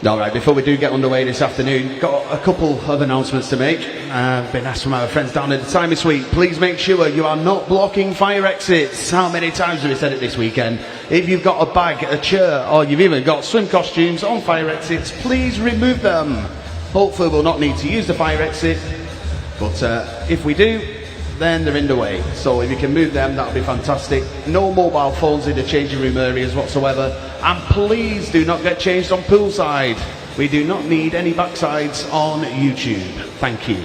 All right, before we do get underway this afternoon, got a couple of announcements to make. I've been asked from our friends down at the Timey Suite, please make sure you are not blocking fire exits. How many times have we said it this weekend? If you've got a bag, a chair, or you've even got swim costumes on fire exits, please remove them. Hopefully we'll not need to use the fire exit, but if we do, then they're in the way. So if you can move them, that'll be fantastic. No mobile phones in the changing room areas whatsoever. And please do not get changed on poolside. We do not need any backsides on YouTube. Thank you.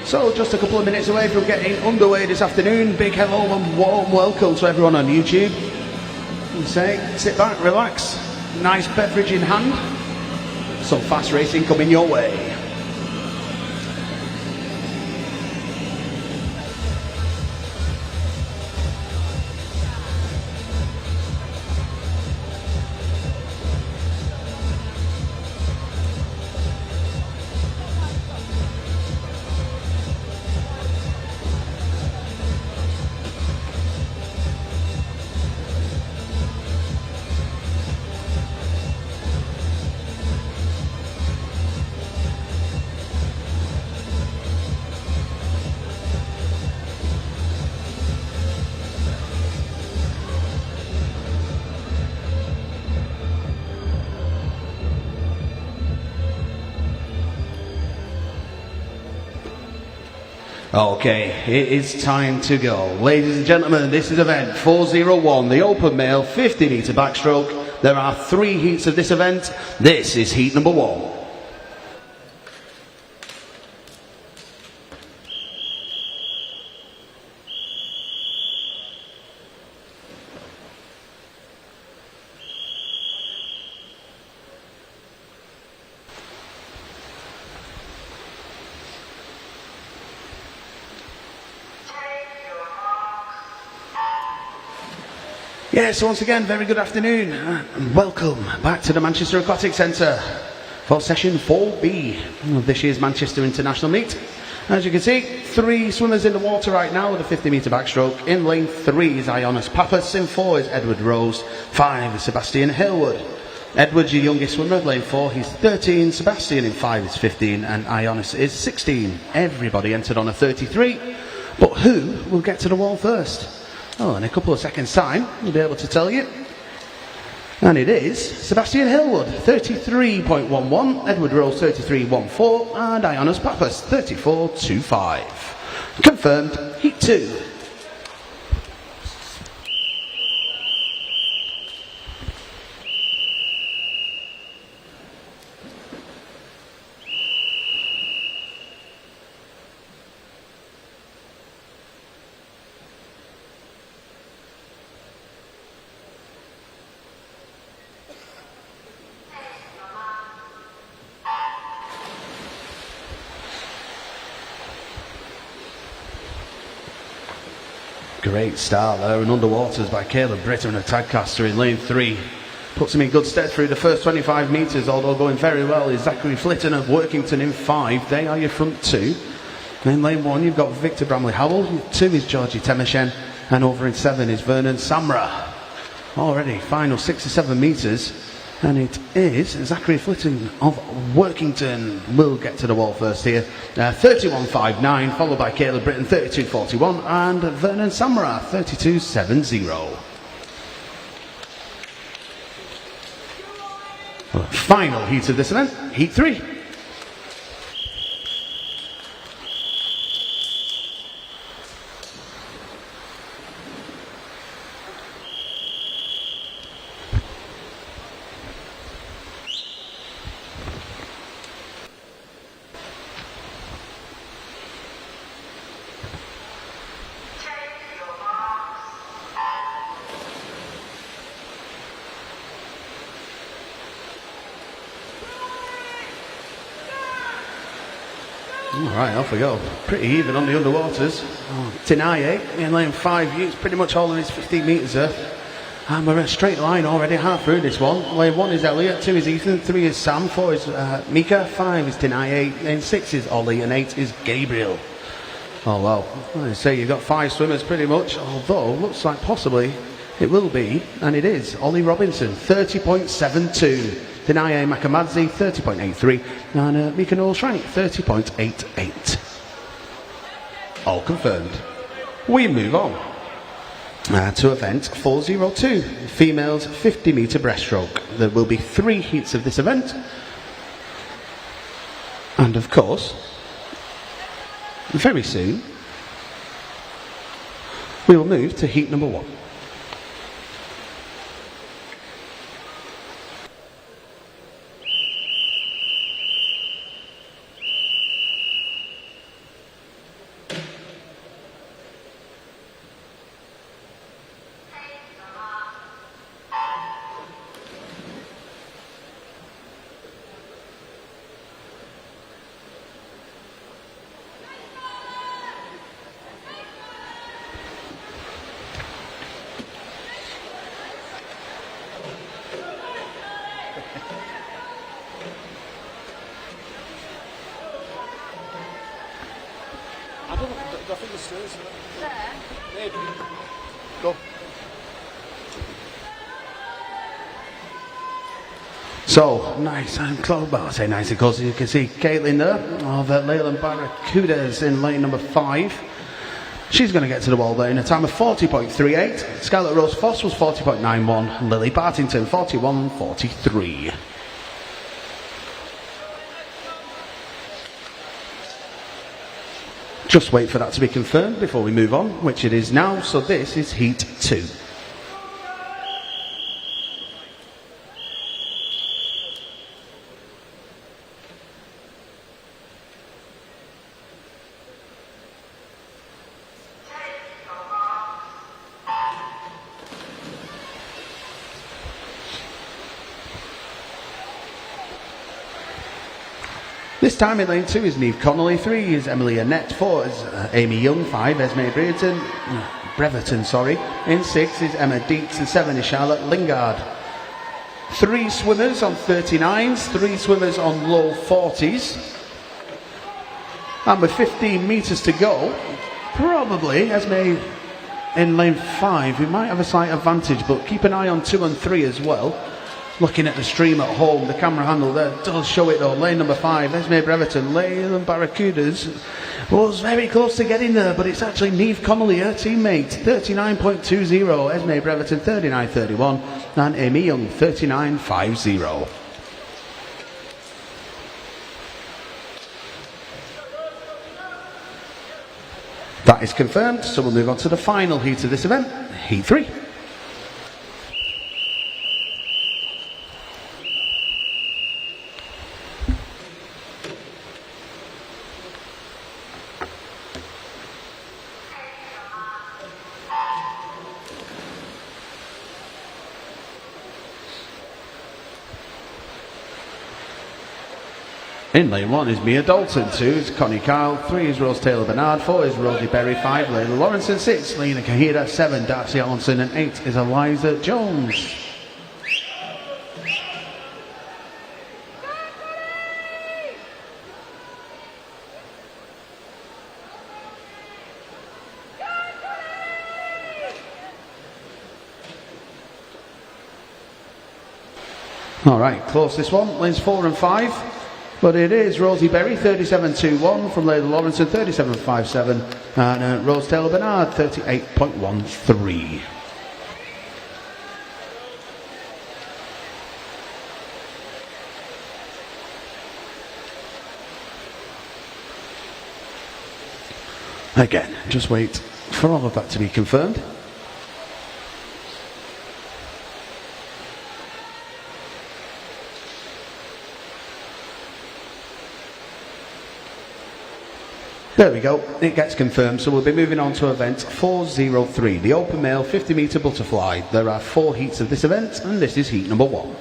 So, just a couple of minutes away from getting underway this afternoon. Big hello and warm welcome to everyone on YouTube. And say, sit back, relax, nice beverage in hand, some fast racing coming your way. Okay, it is time to go. Ladies and gentlemen, this is event 401, the open male 50 metre backstroke. There are 3 heats of this event. This is heat number 1. Yes, once again, very good afternoon and welcome back to the Manchester Aquatic Centre for session 4B of this year's Manchester International Meet. As you can see, 3 swimmers in the water right now with a 50 metre backstroke. In lane 3 is Ioannis Pappas, in 4 is Edward Rose, 5 is Sebastian Halewood. Edward's your youngest swimmer, lane 4, he's 13, Sebastian in 5 is 15 and Ioannis is 16. Everybody entered on a 33, but who will get to the wall first? Oh, in a couple of seconds' time, we'll be able to tell you. And it is Sebastian Halewood, 33.11, Edward Rose, 33.14, and Ioannis Pappas, 34.25. Confirmed, heat 2. Great start there, and underwaters by Caleb Britton, a tagcaster in lane 3. Puts him in good stead through the first 25 metres, although going very well is Zachary Flitton of Workington in 5. They are your front 2. In lane 1 you've got Victor Bramley Howell, 2 is Georgie Temeshen, and over in 7 is Vernon Samra. Already final 6 or 7 metres, and it is Zachary Flitton of Workington will get to the wall first here. 31.59, followed by Caleb Britton, 32.41, and Vernon Samra, 32.70. Final heat of this event, heat 3. Right, off we go. Pretty even on the underwaters. Tenaye in lane 5, it's pretty much all of his 15 metres there. And we're in a straight line already, half through this one. Lane 1 is Elliot, 2 is Ethan, 3 is Sam, 4 is Mika, 5 is Tenaye, lane 6 is Ollie, and 8 is Gabriel. Oh well, I say you've got 5 swimmers pretty much, although looks like possibly it will be, and it is, Ollie Robinson, 30.72. Tenaye Makamadze, 30.83, and Mika Noel-Schrank, 30.88. All confirmed. We move on to event 402, females 50 metre breaststroke. There will be 3 heats of this event, and of course, very soon, we will move to heat number 1. I think the stairs are There? maybe. Go. So, nice and close, well I say nice and close, as you can see Caitlin there of Leyland Barracudas in lane number 5. She's going to get to the wall there in a time of 40.38. Scarlett Rose Foss was 40.91. Lily Bartington 41.43. Just wait for that to be confirmed before we move on, which it is now. So this is heat 2. This time in lane 2 is Niamh Connolly, 3 is Emily Annette, 4 is Amy Young, 5 Esme Breverton, in 6 is Emma Dietz, and 7 is Charlotte Lingard. 3 swimmers on 39s, 3 swimmers on low 40s, and with 15 metres to go, probably Esme in lane 5, we might have a slight advantage, but keep an eye on 2 and 3 as well. Looking at the stream at home, the camera handle there does show it though. Lane number 5, Esme Breverton, Leyland Barracudas was very close to getting there, but it's actually Niamh Connolly, her teammate, 39.20, Esme Breverton 39.31, and Amy Young 39.50. That is confirmed, so we'll move on to the final heat of this event, heat 3. In lane 1 is Mia Dalton, 2 is Connie Kyle, 3 is Rose Taylor Bernard, 4 is Rosie Berry, 5 Layla Lawrence, and 6 Lena Kahira, 7 Darcy Allenson, and 8 is Eliza Jones. Alright, close this one, lanes 4 and 5. But it is Rosie Berry, 37.21 from Layla Lawrence, 37.57, and Rose Taylor Bernard, 38.13. Again, just wait for all of that to be confirmed. There we go, it gets confirmed, so we'll be moving on to event 403, the open male 50 metre butterfly. There are 4 heats of this event, and this is heat number 1.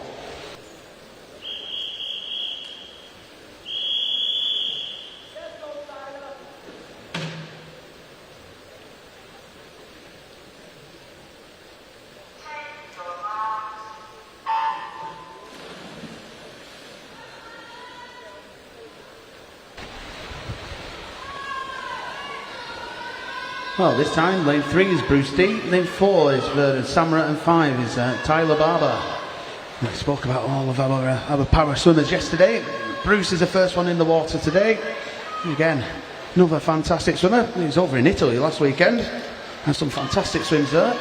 Well, this time, lane 3 is Bruce D, lane 4 is Vernon Samra, and 5 is Tyler Barber. We spoke about all of our para swimmers yesterday. Bruce is the first one in the water today. Again, another fantastic swimmer. He was over in Italy last weekend. Had some fantastic swims there.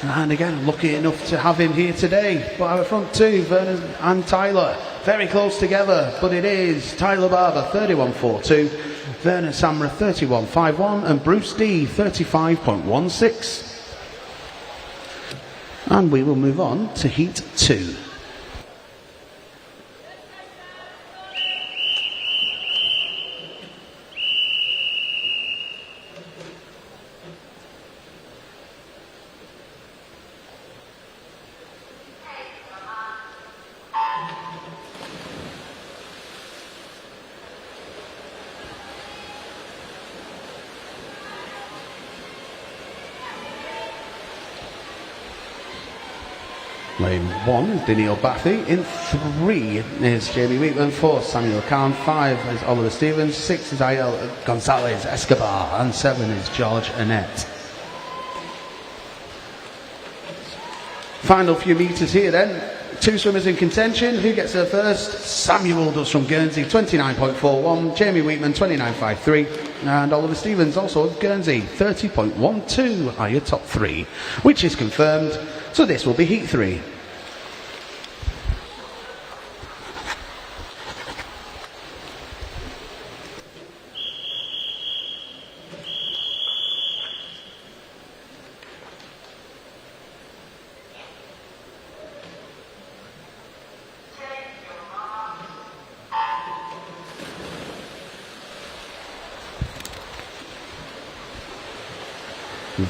And again, lucky enough to have him here today. But our front two, Vernon and Tyler, very close together. But it is Tyler Barber, 31.42. Vernon Samra, 31.51. And Bruce D, 35.16. And we will move on to Heat 2. Lane 1 is Daniel Baffy. In 3 is Jamie Wheatland. 4 Samuel Khan. 5 is Oliver Stevens. 6 is Ayel Gonzalez Escobar. And 7 is George Annette. Final few metres here then. 2 swimmers in contention. Who gets there first? Samuel does from Guernsey, 29.41. Jamie Wheatman, 29.53. And Oliver Stevens, also of Guernsey, 30.12 are your top 3, which is confirmed. So this will be Heat 3.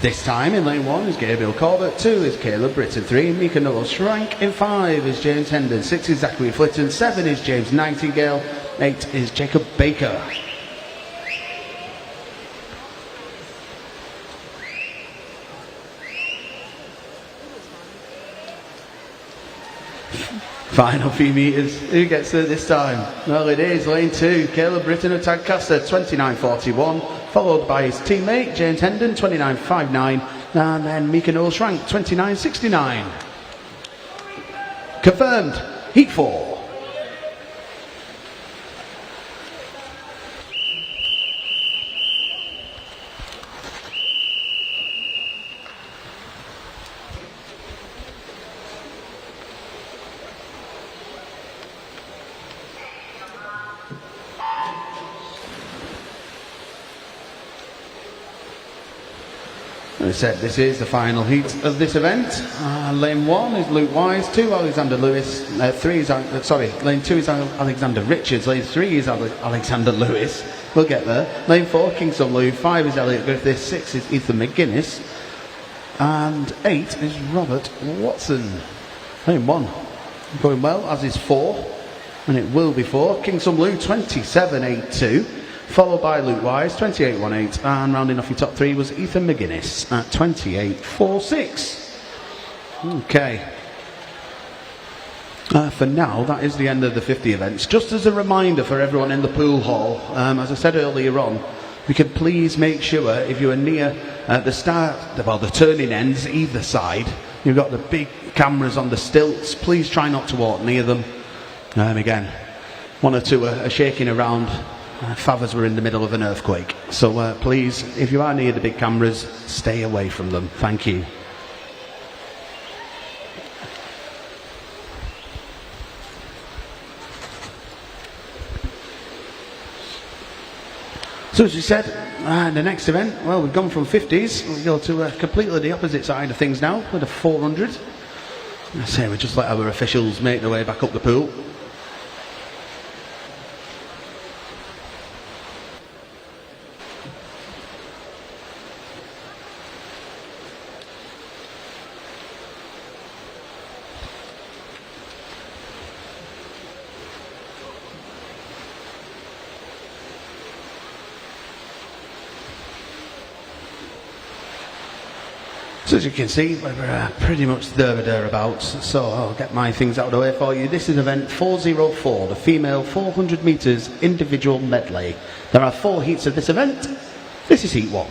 This time in lane 1 is Gabriel Corbett, 2 is Caleb Britton, 3 Mika Noel Schrank, in 5 is James Hendon, 6 is Zachary Flitton, 7 is James Nightingale, 8 is Jacob Baker. Final few metres, who gets there this time? Well, it is lane 2, Caleb Britton of Tadcaster, 29.41, followed by his teammate James Hendon, 29.59, and then Mika Noel Schrank, 29.69. Confirmed, Heat 4. As I said, this is the final heat of this event. Lane 1 is Luke Wise, 2 Alexander Lewis, 3 is, lane 2 is Alexander Richards, lane 3 is Alexander Lewis, we'll get there. Lane 4, Kingston Lou, 5 is Elliot Griffiths, 6 is Ethan McGuinness, and 8 is Robert Watson. Lane 1 going well, as is 4, and it will be 4. Kingston Lou, 27.82. Followed by Luke Wise, 28.18, and rounding off your top 3 was Ethan McGuinness at 28.46. Okay. For now, that is the end of the 50 events. Just as a reminder for everyone in the pool hall, as I said earlier on, we could please make sure if you are near the start, well, the turning ends either side, you've got the big cameras on the stilts, please try not to walk near them. Again, 1 or 2 are shaking around. Favors were in the middle of an earthquake. So please, if you are near the big cameras, stay away from them. Thank you. So as we said, the next event, well, we've gone from 50s, we go to completely the opposite side of things now, with a 400. I say we just let our officials make their way back up the pool. So as you can see, we're pretty much there or thereabouts, so I'll get my things out of the way for you. This is event 404, the female 400 metres individual medley. There are 4 heats of this event. This is heat 1.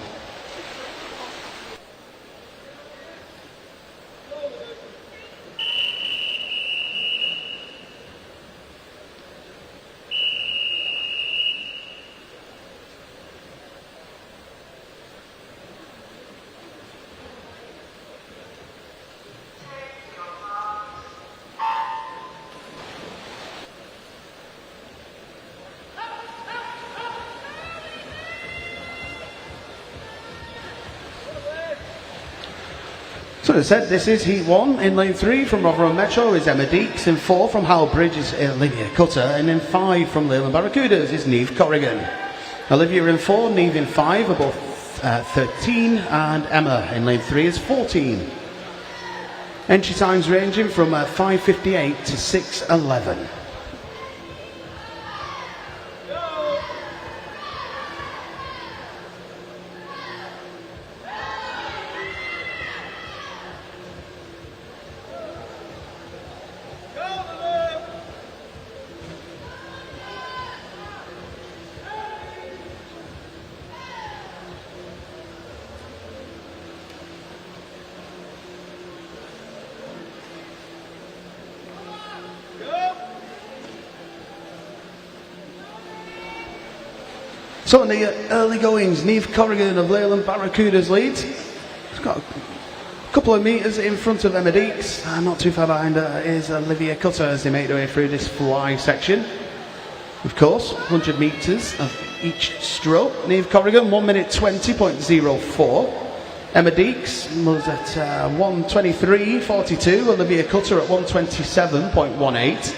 So as I said, this is Heat 1. In lane 3 from Rotherham Metro is Emma Deeks. In 4 from Howell Bridge is Olivia Cutter. And in 5 from Leyland Barracudas is Neve Corrigan. Olivia in 4, Neve in 5 are both 13, and Emma in lane 3 is 14. Entry times ranging from 5:58 to 6:11. So in the early goings, Neve Corrigan of Leyland Barracudas leads. She's got a couple of metres in front of Emma Deeks. Not too far behind her is Olivia Cutter as they make their way through this fly section. Of course, 100 metres of each stroke. Neve Corrigan, 1 minute 20.04. Emma Deeks was at 1:23.42. Olivia Cutter at 1:27.18.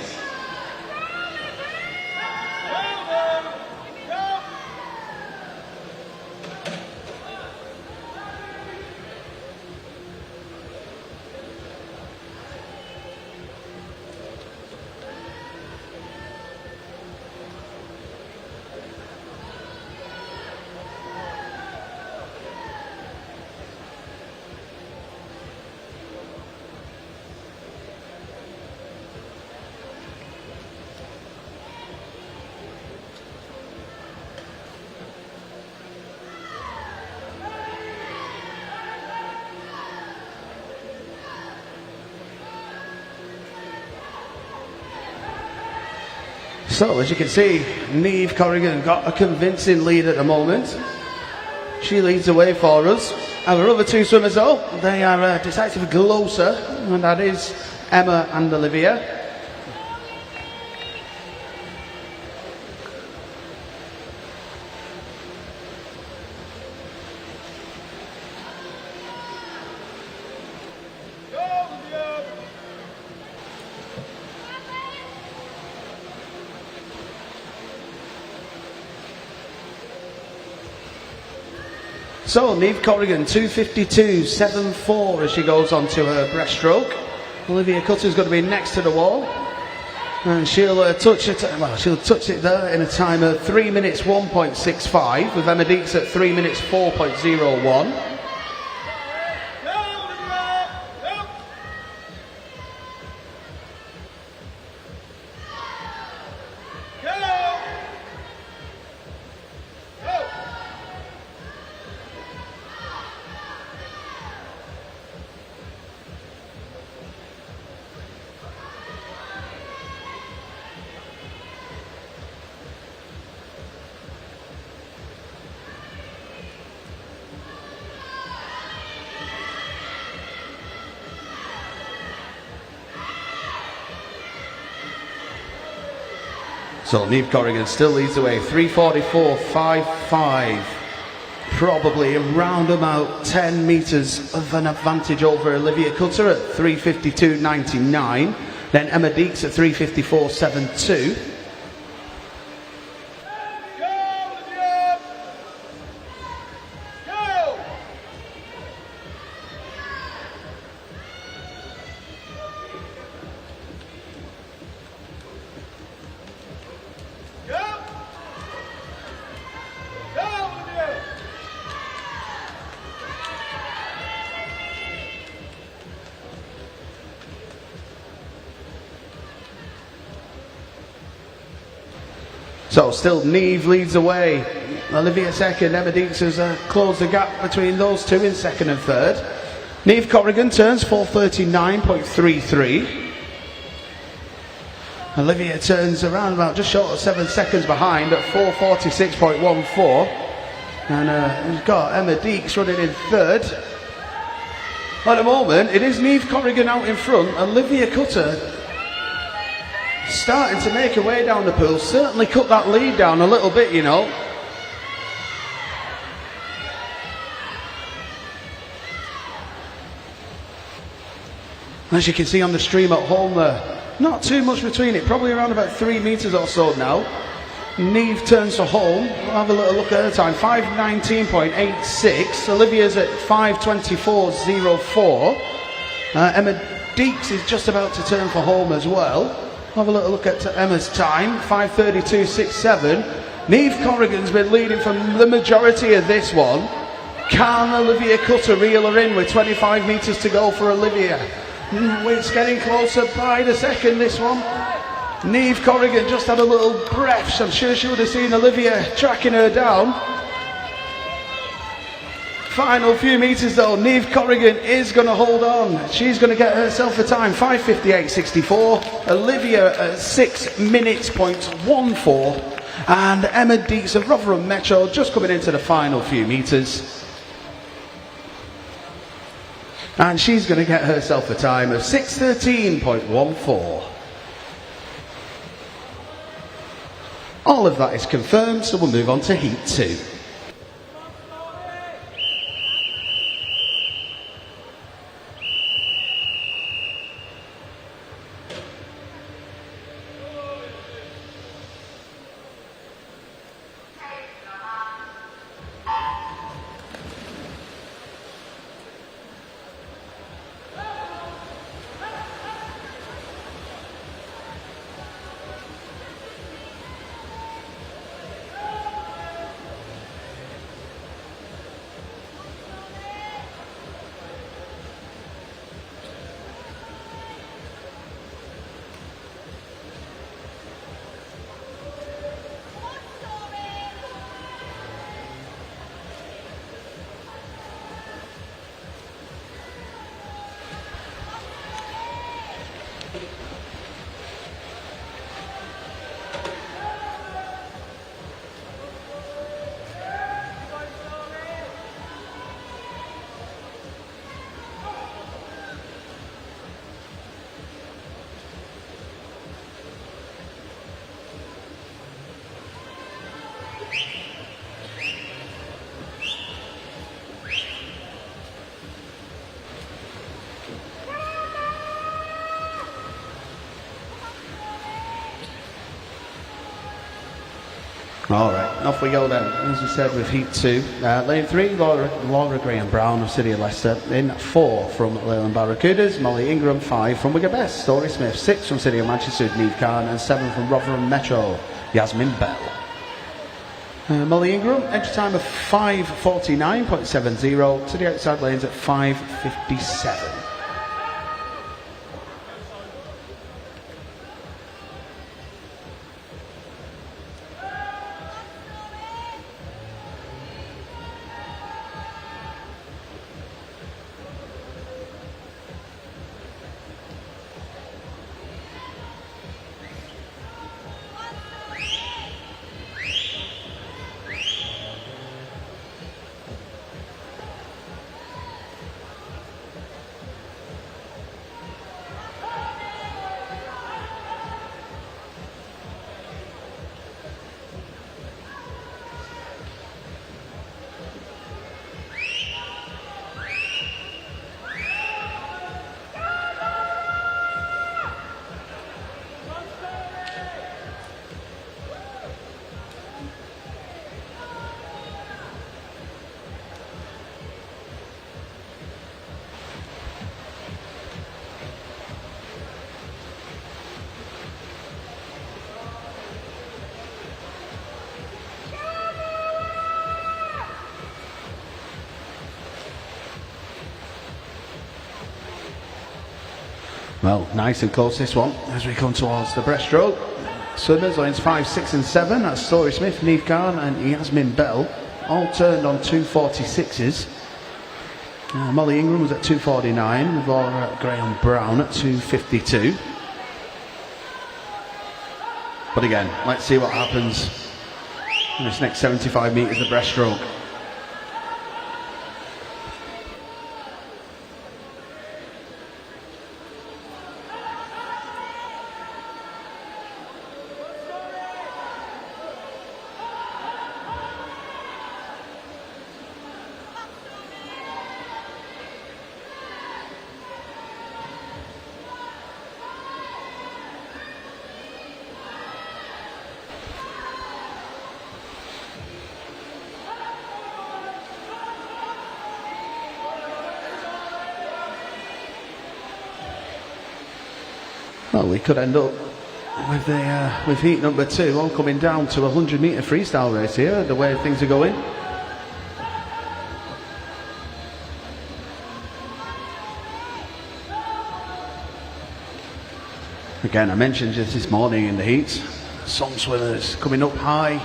So, as you can see, Neve Corrigan got a convincing lead at the moment. She leads the way for us. Our other two swimmers, though, they are decisively closer, and that is Emma and Olivia. So, Neve Corrigan, 2:52.74 as she goes on to her breaststroke. Olivia Cutter's going to be next to the wall. And she'll touch it, she'll touch it there in a time of 3 minutes 1.65, with Emma Deeks at 3 minutes 4.01. So Neve Corrigan still leads the way, 3:44.55. Probably around about 10 metres of an advantage over Olivia Cutter at 3:52.99. Then Emma Deeks at 3:54.72. So still Neve leads the way. Olivia second, Emma Deeks has closed the gap between those two in second and third. Neve Corrigan turns 4:39.33. Olivia turns around about just short of 7 seconds behind at 4:46.14. And we've got Emma Deeks running in third. At the moment, it is Neve Corrigan out in front. Olivia Cutter starting to make her way down the pool, certainly cut that lead down a little bit, you know. As you can see on the stream at home there, not too much between it, probably around about 3 metres or so now. Neve turns to home. We'll have a little look at her time. 5:19.86. Olivia's at 5:24.04. Emma Deeks is just about to turn for home as well. We'll have a little look at Emma's time. 5:32.67. Neve Corrigan's been leading from the majority of this one. Can Olivia Cutter reel her in with 25 metres to go for Olivia? It's getting closer by the second, this one. Neve Corrigan just had a little breath. I'm sure she would have seen Olivia tracking her down. Final few metres though, Neve Corrigan is going to hold on. She's going to get herself a time, 5:58.64. Olivia at 6 minutes.14. And Emma Deeks of Rotherham Metro just coming into the final few metres. And she's going to get herself a time of 6:13.14. All of that is confirmed, so we'll move on to Heat 2. Alright, off we go then. As we said with Heat 2. Lane 3, Laura Graham Brown of City of Leicester. In 4 from Leyland Barracudas. Molly Ingram. 5 from Wigan Best. Story Smith. 6 from City of Manchester, Neve Khan. And 7 from Rotherham Metro, Yasmin Bell. Molly Ingram, entry time of 5:49.70 to the outside lanes at 5:57. Well, nice and close this one as we come towards the breaststroke. Swimmers lanes 5, 6 and 7. That's Story Smith, Neve Khan and Yasmin Bell. All turned on 2:46s. Molly Ingram was at 2:49 with Laura Graham Brown at 2:52. But again, let's see what happens in this next 75 metres of breaststroke. Well, we could end up with with heat number 2 all coming down to a 100-metre freestyle race here, the way things are going. Again, I mentioned just this morning in the heats, some swimmers coming up high.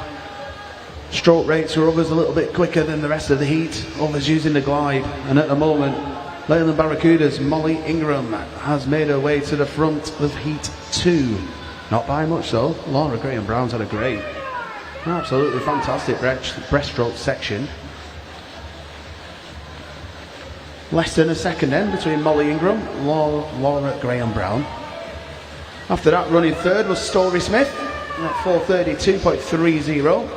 Stroke rates are others a little bit quicker than the rest of the heat, others using the glide, and at the moment Leyland Barracuda's Molly Ingram has made her way to the front of heat 2. Not by much though. Laura Graham Brown's had a great, absolutely fantastic breaststroke section. Less than a second then between Molly Ingram and Laura Graham Brown. After that, running third was Story Smith at 4:32.30.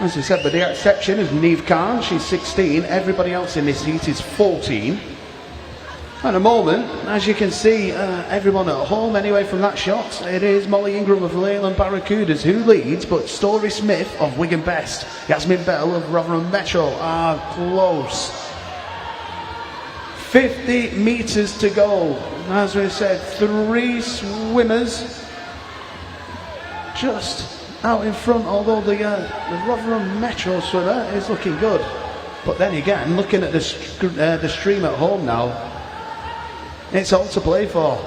As I said, with the exception of Neve Khan, she's 16. Everybody else in this heat is 14. At the moment, as you can see, everyone at home anyway from that shot, it is Molly Ingram of Leyland Barracudas who leads, but Story Smith of Wigan Best, Yasmin Bell of Rotherham Metro are close. 50 metres to go. As we said, 3 swimmers just out in front, although the Rotherham Metro swimmer is looking good. But then again, looking at the stream at home now, it's all to play for.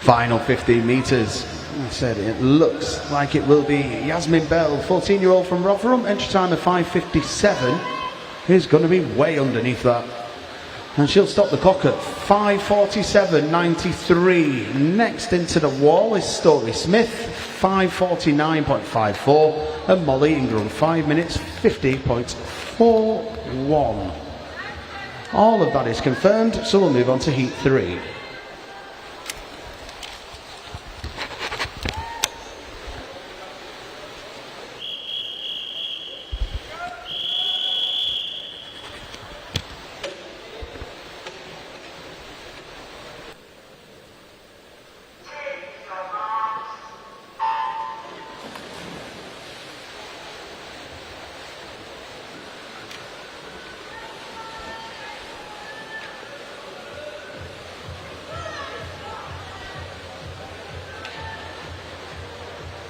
Final 15 metres. I said it looks like it will be Yasmin Bell, 14-year-old from Rotherham, entry time of 5:57. Who's going to be way underneath that. And she'll stop the clock at 5:47.93. Next into the wall is Story Smith, 5:49.54. And Molly Ingram, 5 minutes 50.41. All of that is confirmed, so we'll move on to heat 3.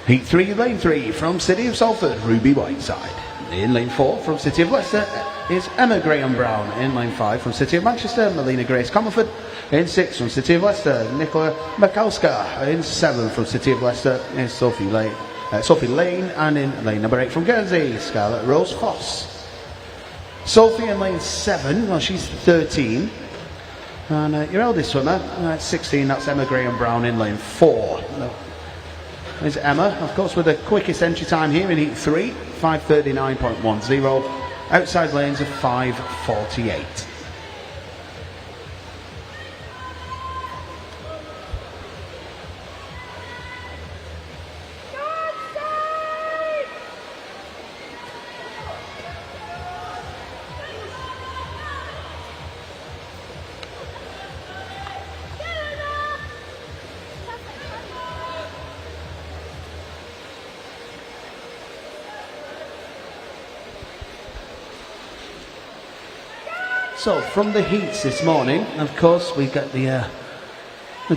Heat 3, lane 3 from City of Salford, Ruby Whiteside. In lane 4 from City of Leicester is Emma Graham Brown. In lane 5 from City of Manchester, Melina Grace Comerford. In 6 from City of Leicester, Nicola Makowska. In 7 from City of Leicester is Sophie Lane. And in lane number 8 from Guernsey, Scarlett Rose Foss. Sophie in lane 7, well she's 13. And your eldest swimmer, at 16, that's Emma Graham Brown in lane 4. Is Emma, of course, with the quickest entry time here in heat 3, 5:39.10. Outside lanes of 5:48. So, from the heats this morning, of course, we get the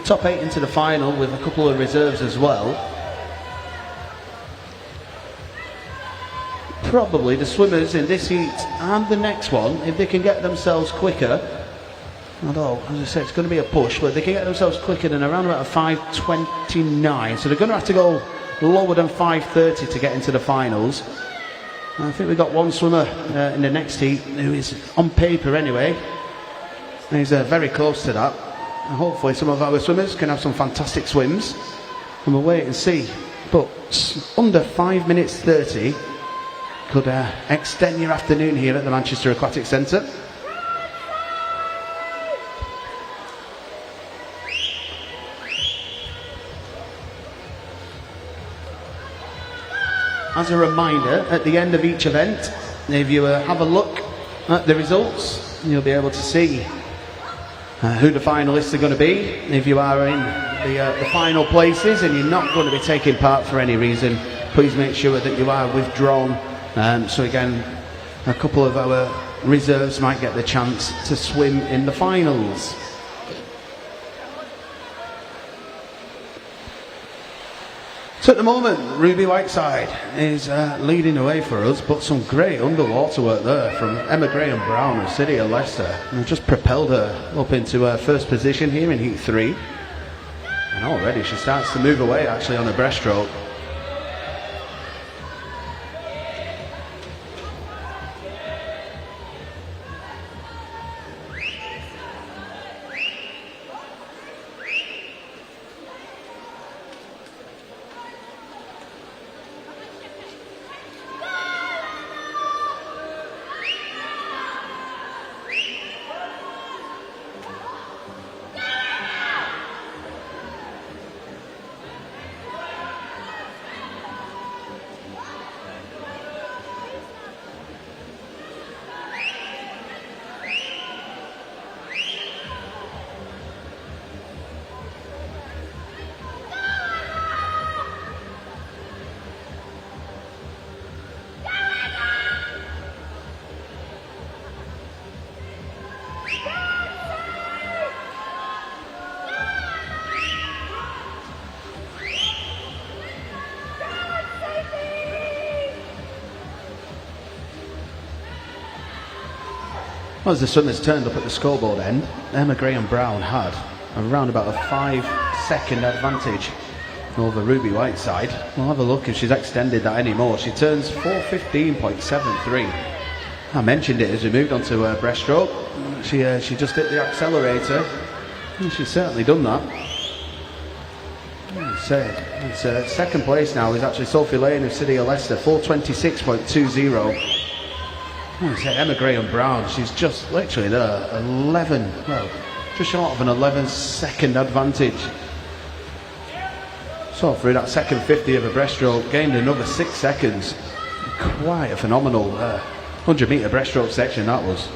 top 8 into the final with a couple of reserves as well. Probably the swimmers in this heat and the next one, if they can get themselves quicker, although, as I said, it's going to be a push, but they can get themselves quicker than around about a 5:29. So they're going to have to go lower than 5:30 to get into the finals. I think we've got one swimmer in the next heat who is, on paper anyway, he's very close to that. And hopefully some of our swimmers can have some fantastic swims, and we'll wait and see. But under 5 minutes 30 could extend your afternoon here at the Manchester Aquatic Centre. As a reminder, at the end of each event, if you have a look at the results, you'll be able to see who the finalists are going to be. If you are in the final places and you're not going to be taking part for any reason, please make sure that you are withdrawn. So again, a couple of our reserves might get the chance to swim in the finals. So at the moment, Ruby Whiteside is leading the way for us, but some great underwater work there from Emma Graham Brown of City of Leicester. And just propelled her up into her first position here in Heat 3. And already she starts to move away actually on her breaststroke. Well, as the swimmers turned up at the scoreboard end, Emma Graham Brown had around about a 5-second advantage over Ruby Whiteside. We'll have a look if she's extended that anymore. She turns 4:15.73. I mentioned it as we moved on to her breaststroke. She just hit the accelerator, and she's certainly done that. Second place now is actually Sophie Lane of City of Leicester, 4:26.20. Emma Graham Brown, she's just literally there, just short of an 11-second advantage. So through that second 50 of a breaststroke, gained another 6 seconds. Quite a phenomenal 100-metre breaststroke section that was.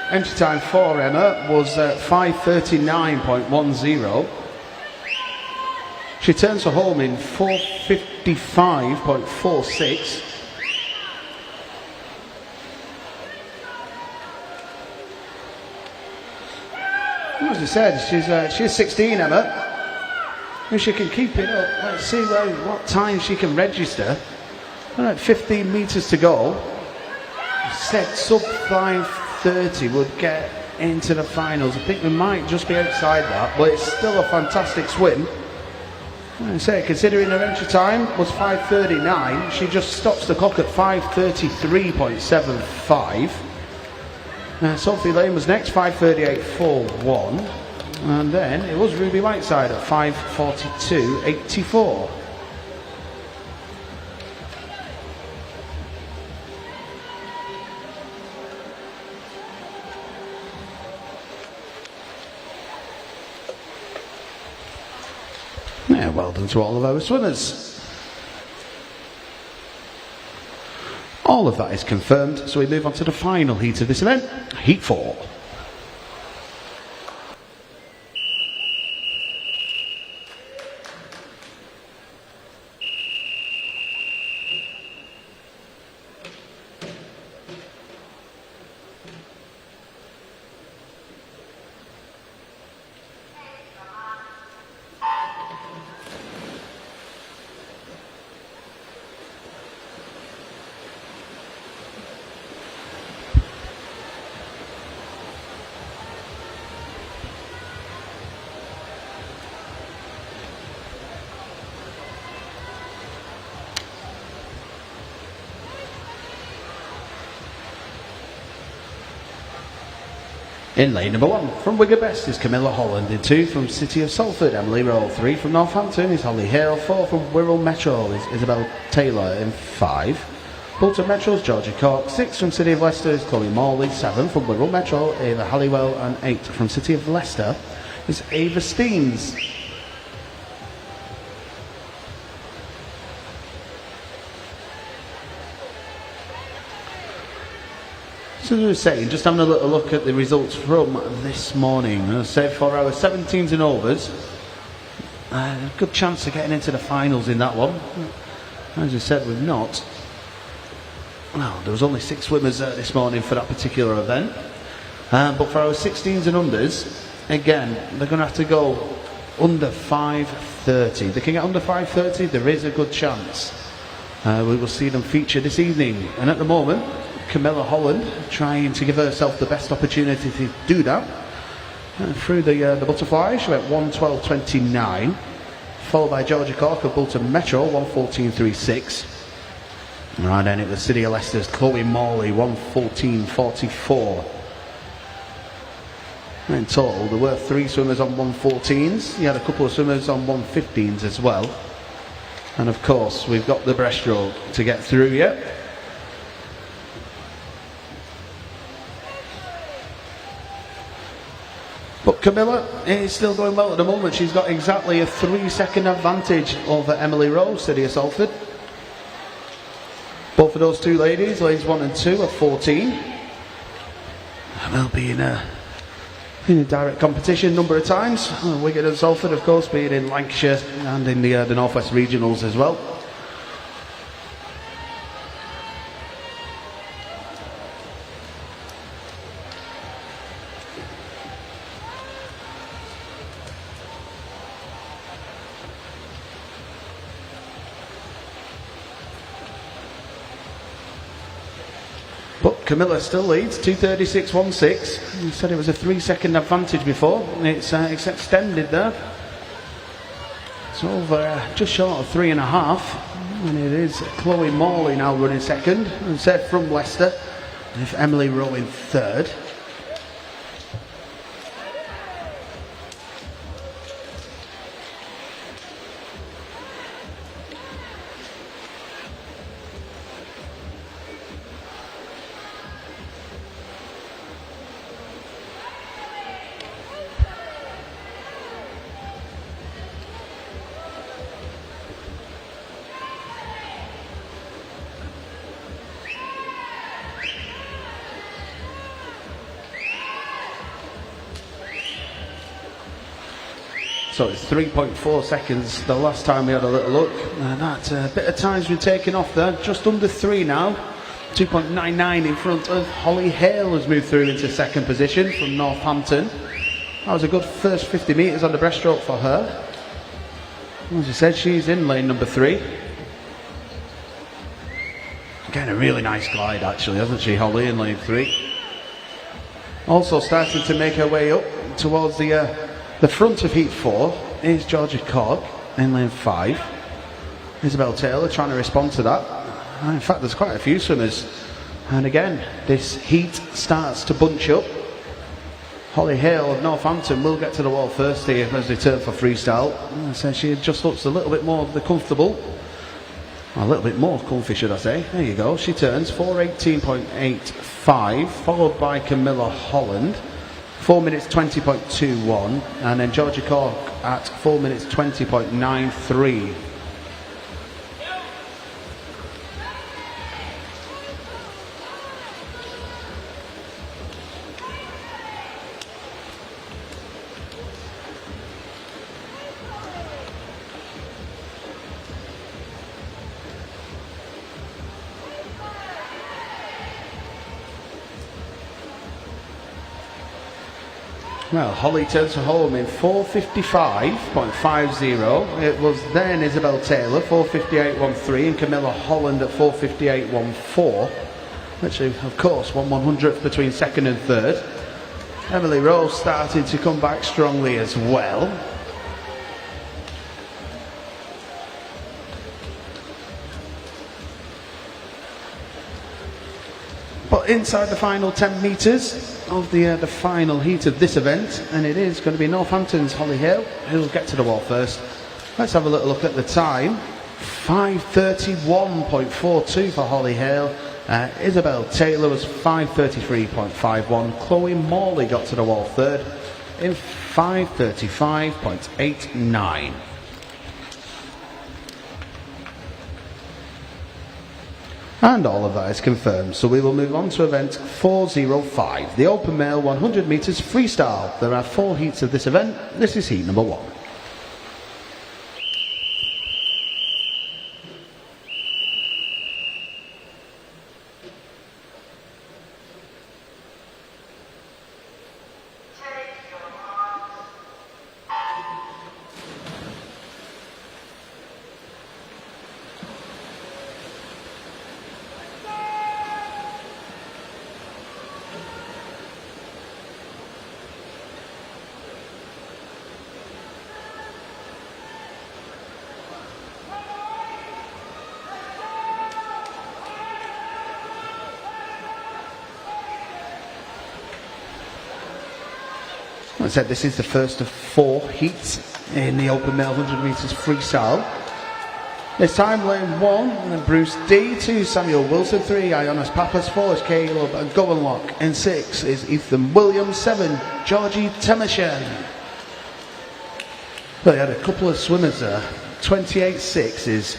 Entry time for Emma was 5:39.10. She turns her home in 4:55.46. As I said, she's 16, Emma. If she can keep it up, let's see what time she can register. All right, 15 metres to go. Set sub 5:30 would get into the finals. I think we might just be outside that, but it's still a fantastic swim. I say, considering her entry time was 5:39, she just stops the clock at 5:33.75. Sophie Lane was next, 5:38.41, and then it was Ruby Whiteside at 5:42.84. Yeah, well done to all of our swimmers. All of that is confirmed, so we move on to the final heat of this event, Heat 4. In lane number 1, from Wigan Best is Camilla Holland. In 2, from City of Salford, Emily Rowe. 3, from Northampton is Holly Hale. 4, from Wirral Metro is Isabel Taylor. In 5, Bolton Metro is Georgia Cork. 6, from City of Leicester is Chloe Morley. 7, from Wirral Metro, Ava Halliwell. And 8, from City of Leicester is Ava Steens. So as I was saying, just having a little look at the results from this morning. As I said, for our 17s and overs, a good chance of getting into the finals in that one. As I said, we've not. Well, there was only 6 swimmers this morning for that particular event. But for our 16s and unders, again, they're going to have to go under 5:30. They can get under 5:30, there is a good chance. We will see them feature this evening. And at the moment, Camilla Holland trying to give herself the best opportunity to do that. Through the butterfly, she went 1:12.29, followed by Georgia Cork of Bolton Metro, 1:14.36. And then it was City of Leicester's Chloe Morley, 1:14.44. In total, there were 3 swimmers on 1:14s. You had a couple of swimmers on 1:15s as well. And of course, we've got the breaststroke to get through yet. But Camilla is still going well at the moment. She's got exactly a 3-second advantage over Emily Rowe, City of Salford. Both of those 2 ladies, lanes 1 and 2, are 14. They'll be in a direct competition a number of times. Wigan and Salford, of course, being in Lancashire and in the North West regionals as well. But Camilla still leads, 2:36.16. You said it was a 3-second advantage before. It's extended there. It's over just short of 3.5. And it is Chloe Morley now running second. And said from Leicester. And if Emily Rowe in third. So it's 3.4 seconds the last time we had a little look. And that bit of time's been taken off there. Just under 3 now. 2.99 in front of Holly Hale, has moved through into second position from Northampton. That was a good first 50 metres on the breaststroke for her. As I said, she's in lane number 3. Again, a really nice glide actually, hasn't she, Holly, in lane 3. Also starting to make her way up towards the front of heat 4 is Georgia Cork in lane 5. Isabel Taylor trying to respond to that. In fact, there's quite a few swimmers. And again, this heat starts to bunch up. Holly Hale of Northampton will get to the wall first here as they turn for freestyle. So she just looks a little bit more comfortable. A little bit more comfy, should I say. There you go. She turns 4:18.85, followed by Camilla Holland. 4 minutes 20.21, and then Georgia Cork at 4 minutes 20.93. Well, Holly turns her home in 4:55.50. It was then Isabel Taylor, 4:58.13, and Camilla Holland at 4:58.14. Actually, of course, 1/100th between second and third. Emily Rowe started to come back strongly as well. But inside the final 10 metres of the final heat of this event, and it is going to be Northampton's Holly Hale who will get to the wall first. Let's have a little look at the time. 5:31.42 for Holly Hale. Isabel Taylor was 5:33.51. Chloe Morley got to the wall third in 5:35.89. And all of that is confirmed, so we will move on to event 405, the open male 100 metres freestyle. There are 4 heats of this event. This is heat number 1. As I said, this is the first of 4 heats in the open male 100 metres freestyle. This time lane 1, Bruce D, 2, Samuel Wilson, 3, Ioannis Papas, 4 is Caleb Gowenlock, and 6 is Ethan Williams, 7, Georgie Temeshen. Well, they had a couple of swimmers there. 28.6 is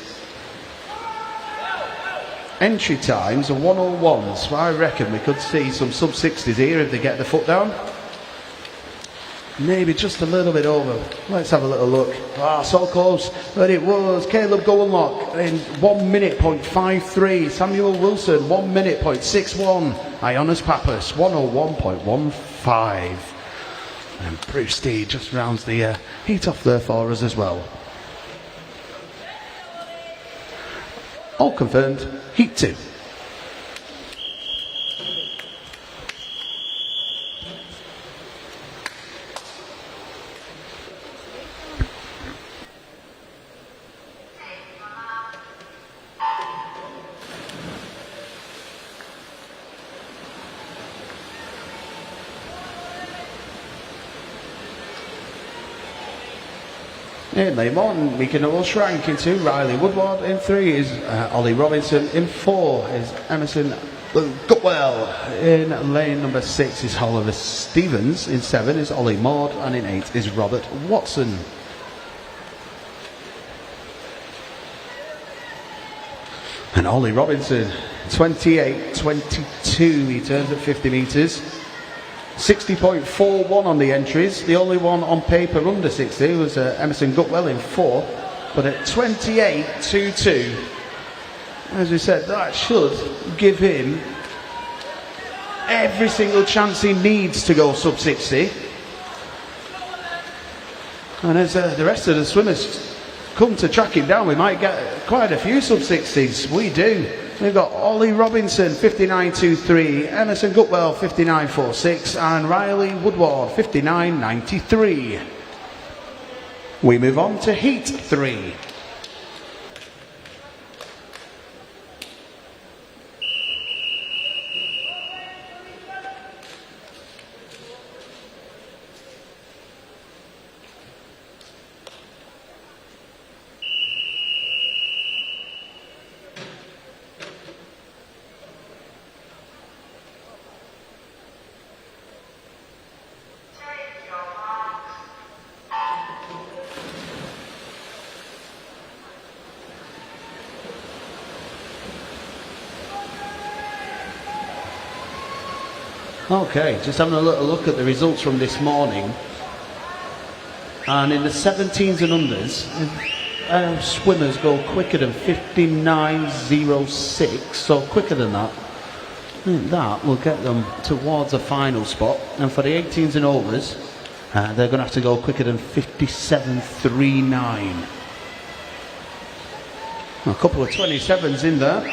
entry times are 101, so I reckon we could see some sub-60s here if they get the foot down. Maybe just a little bit over. Let's have a little look. So close. But it was Caleb Gowenlock in 1 minute point 53. Samuel Wilson 1 minute point 61. Ioannis Papas 101.15. And Bruce D just rounds the heat off there for us as well. All confirmed. Heat 2. In lane 1, Mika Noel-Schrank. In 2, Riley Woodward. In 3 is Ollie Robinson. In 4 is Emerson Gutwell. In lane number 6 is Oliver Stevens. In 7 is Ollie Maud. And in 8 is Robert Watson. And Ollie Robinson, 28.22. He turns at 50 metres. 60.41 on the entries. The only one on paper under 60 was Emerson Gutwell in 4, but at 28.22, as we said, that should give him every single chance he needs to go sub 60. And as the rest of the swimmers come to track him down, we might get quite a few sub 60s. We do. We've got Ollie Robinson 59.23, Emerson Gutwell 59.46, and Riley Woodward 59.93. We move on to heat 3. Okay, just having a little look at the results from this morning. And in the 17s and unders, swimmers go quicker than 59.06, so quicker than that. I think that will get them towards a final spot. And for the 18s and overs, they're going to have to go quicker than 57.39. A couple of 27s in there.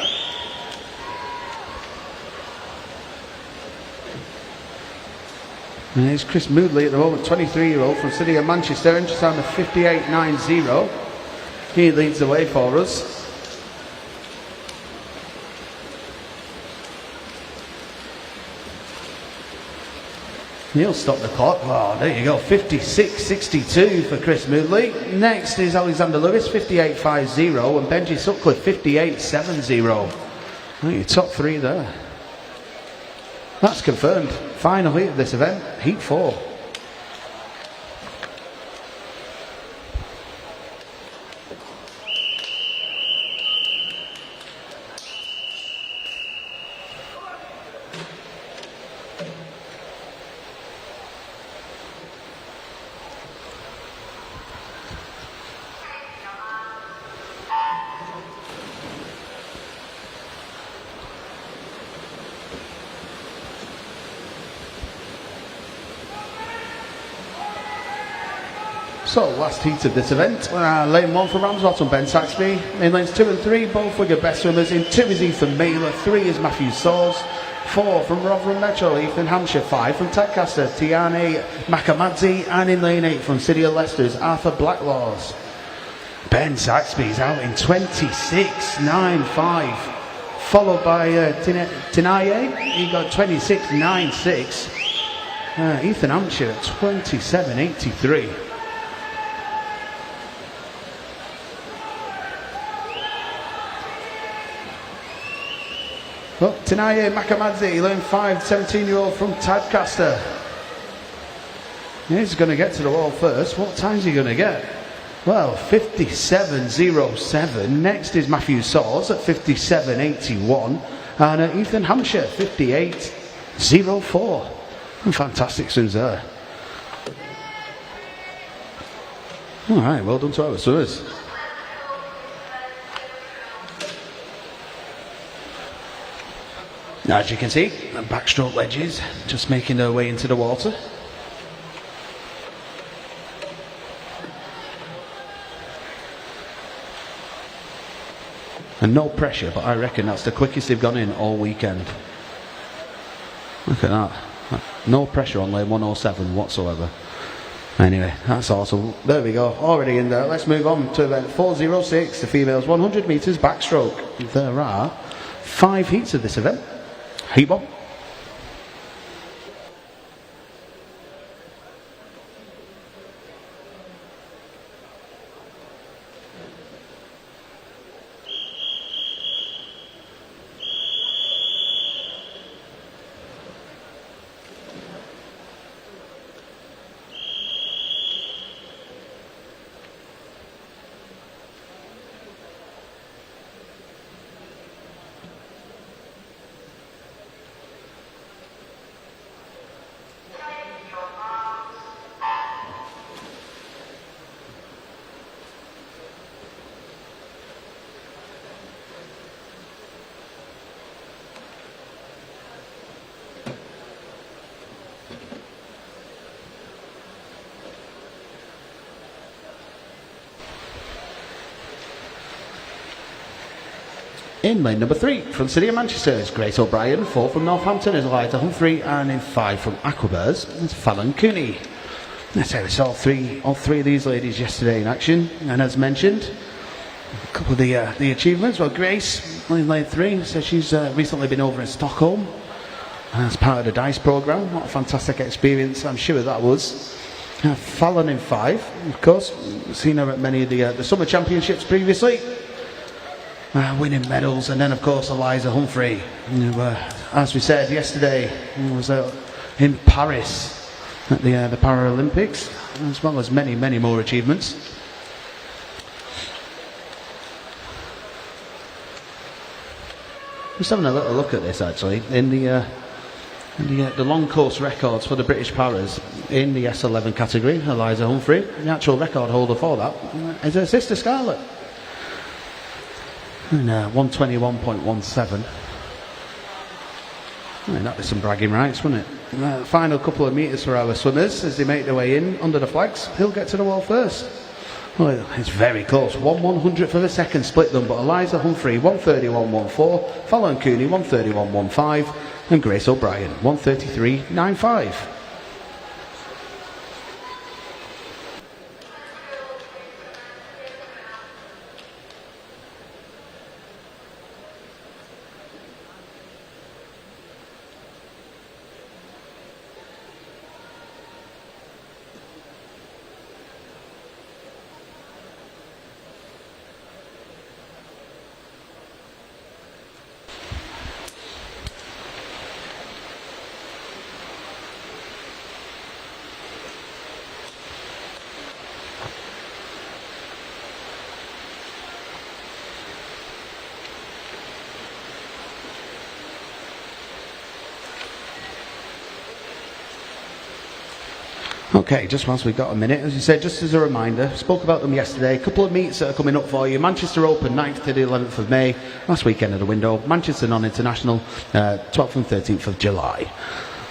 And here's Chris Moodley at the moment, 23-year-old from City of Manchester, entry time of 58.90. He leads the way for us. He'll stop the clock. Oh, there you go, 56.62 for Chris Moodley. Next is Alexander Lewis, 58.50, and Benji Sutcliffe, 58.70. I think your top 3 there. That's confirmed. Final heat of this event, heat 4. So, last heat of this event, lane 1 for Ramsbottom, Ben Saxby. Main lanes 2 and 3, both Wigan best swimmers. In 2 is Ethan Mailer, 3 is Matthew Sawes, 4 from Rotherham Metro, Ethan Hampshire, 5 from Tadcaster, Tiane Makamadze, and in lane 8 from City of Leicester is Arthur Blacklaws. Ben Saxby's out in 26.95, followed by Tinaye, he got 26.96. Ethan Hampshire at 27.83. Well, Tinaye Makamadze, lane 5, 17-year-old from Tadcaster. He's going to get to the wall first. What time's he going to get? Well, 57.07. Next is Matthew Sawes at 57.81. And Ethan Hampshire, 58.04. Fantastic swims there. All right, well done to our swimmers. As you can see, the backstroke ledges just making their way into the water. And no pressure, but I reckon that's the quickest they've gone in all weekend. Look at that. No pressure on lane 107 whatsoever. Anyway, that's awesome. There we go, already in there. Let's move on to event 406, the females 100 metres backstroke. There are 5 heats of this event. Heat 1. In lane number 3, from City of Manchester is Grace O'Brien, 4 from Northampton is Eliza Humphrey, and in 5 from Aquabears is Fallon Cooney. Let's say we saw all three of these ladies yesterday in action, and as mentioned, a couple of the achievements. Well, Grace, in lane 3, says she's recently been over in Stockholm as part of the DICE programme. What a fantastic experience, I'm sure that was. Fallon in 5, of course, seen her at many of the summer championships previously. Winning medals, and then of course Eliza Humphrey, who, as we said yesterday, was in Paris at the Paralympics, as well as many more achievements. Just having a little look at this actually in the long course records for the British Paras in the S11 category. Eliza Humphrey, the actual record holder for that, is her sister Scarlett. And 121.17. That'd be some bragging rights, wouldn't it? Final couple of metres for our swimmers as they make their way in under the flags. Who'll get to the wall first? Well, it's very close. 1/100th of a second split them, but Eliza Humphrey 1:31.14, Fallon Cooney 1:31.15, and Grace O'Brien 1:33.95. Okay, just whilst we've got a minute, as you said, just as a reminder, spoke about them yesterday, a couple of meets that are coming up for you. Manchester Open, 9th to the 11th of May, last weekend of the window. Manchester Non-International, 12th and 13th of July.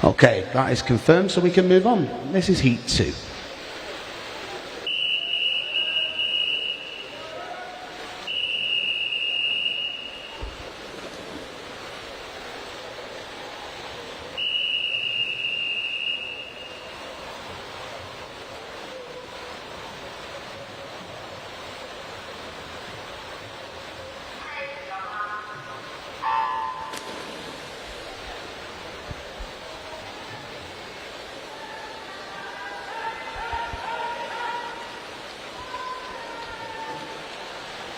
Okay, that is confirmed, so we can move on. This is Heat 2.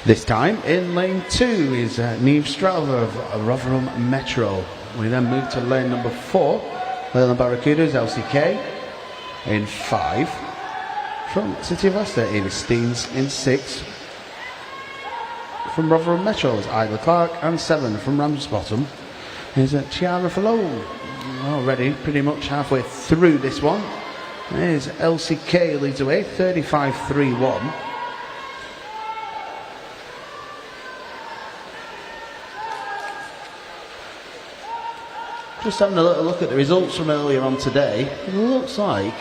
This time in lane 2 is Neve Strava of Rotherham Metro. We then move to lane number 4, Leyland Barracudas LCK in 5. From City of Leicester, Ava Steens in 6. From Rotherham Metro is Isla Clark, and 7 from Ramsbottom is Chiara Fallow. Already pretty much halfway through this one. There's LCK leads away 35-3-1. Just having a little look at the results from earlier on today. It looks like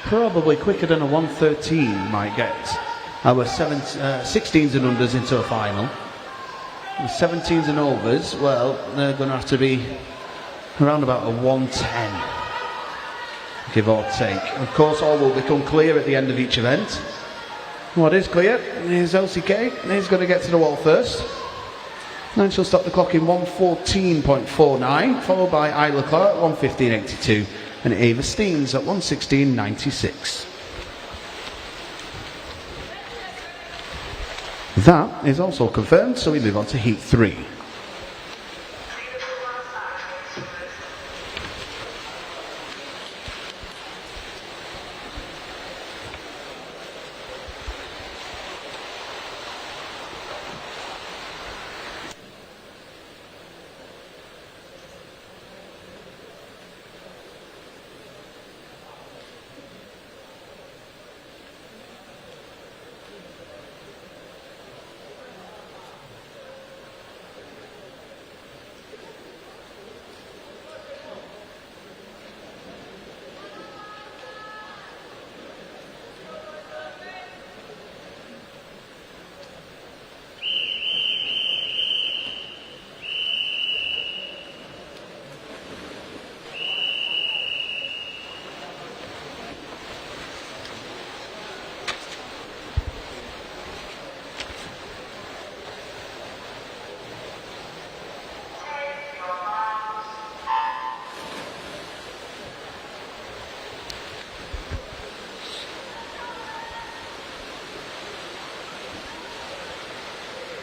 probably quicker than a 1:13 might get our 16s and unders into a final. The 17s and overs, well, they're going to have to be around about a 1:10, give or take. Of course, all will become clear at the end of each event. What is clear is LCK is going to get to the wall first. Then she'll stop the clock in 1:14.49, followed by Isla Clark 1:15.82 and Ava Steens at 1:16.96. That is also confirmed, so we move on to Heat 3.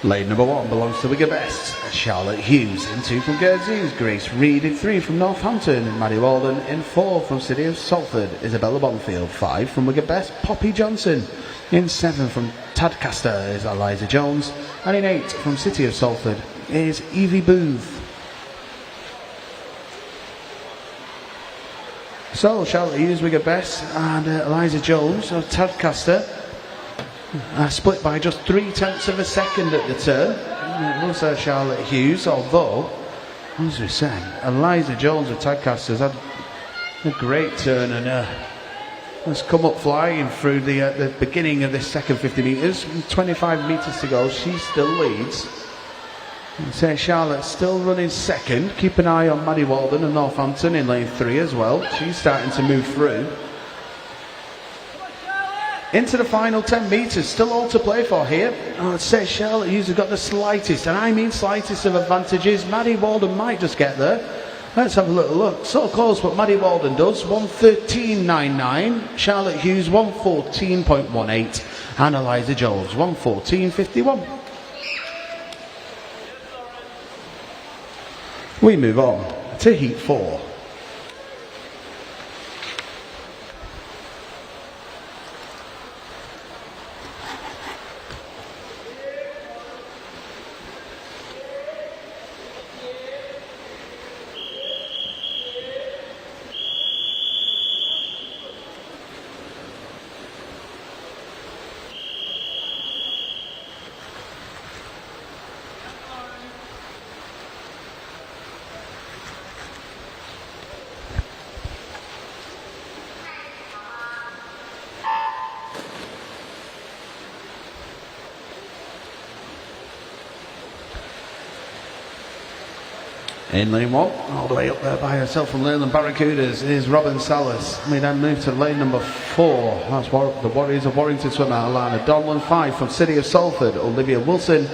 Lane number 1 belongs to Wigan Best, Charlotte Hughes. In 2 from Guernsey, Grace Reed. In 3 from Northampton, Maddie Walden. In 4 from City of Salford, Isabella Bonfield. 5 from Wigan Best, Poppy Johnson. In 7 from Tadcaster is Eliza Jones. And in 8 from City of Salford is Evie Booth. So Charlotte Hughes, Wigan Best, and Eliza Jones of Tadcaster. Split by just 0.3 of a second at the turn. It was Charlotte Hughes, although, as we said, Eliza Jones of Tadcaster has had a great turn and has come up flying through the beginning of this second 50 metres. 25 metres to go, she still leads. So Charlotte's still running second. Keep an eye on Maddie Walden and Northampton in lane 3 as well. She's starting to move through. Into the final 10 metres, still all to play for here. I'd say Charlotte Hughes has got the slightest, and I mean slightest of advantages. Maddie Walden might just get there. Let's have a little look. So close what Maddie Walden does, 1:13.99. Charlotte Hughes, 1:14.18. And Eliza Jones, 1:14.51. We move on to Heat 4. In lane 1, all the way up there by herself from Leyland Barracudas is Robin Salas. We then move to lane number 4. That's the Warriors of Warrington swimmer Alana Donlan. 5 from City of Salford, Olivia Wilson.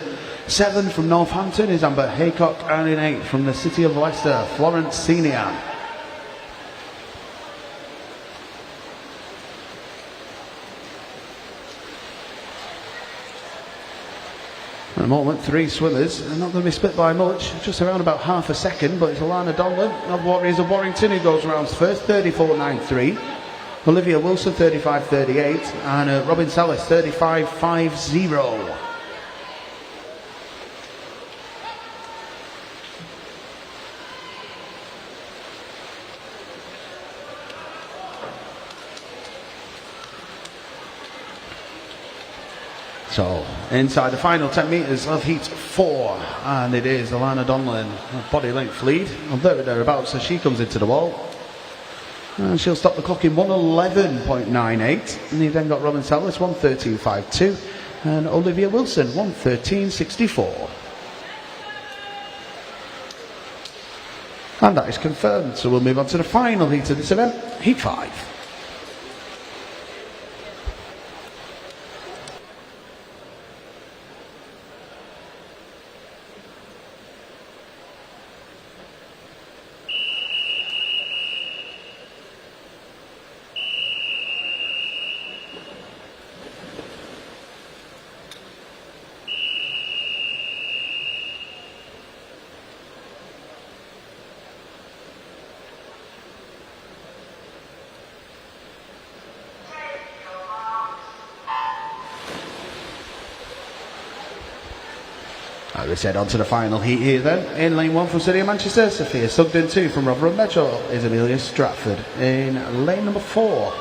7 from Northampton is Amber Haycock. And in 8 from the City of Leicester, Florence Senior. At the moment, three swimmers. They're not going to be split by much, just around about half a second, but it's Alana Donlan of Warriors of Warrington who goes rounds first, 34.93. Olivia Wilson, 35.38, and Robin Salas, 35.50. So, inside the final 10 metres of heat 4, and it is Alana Donlan, body length lead, or thereabouts as she comes into the wall. And she'll stop the clock in 1:11.98. And you've then got Robin Salas, 1:13.52, and Olivia Wilson, 1:13.64. And that is confirmed, so we'll move on to the final heat of this event, heat 5. Let's head on to the final heat here then. In lane 1 from City of Manchester, Sophia Sugden. 2 from Rotherham Metro is Amelia Stratford. In lane number 4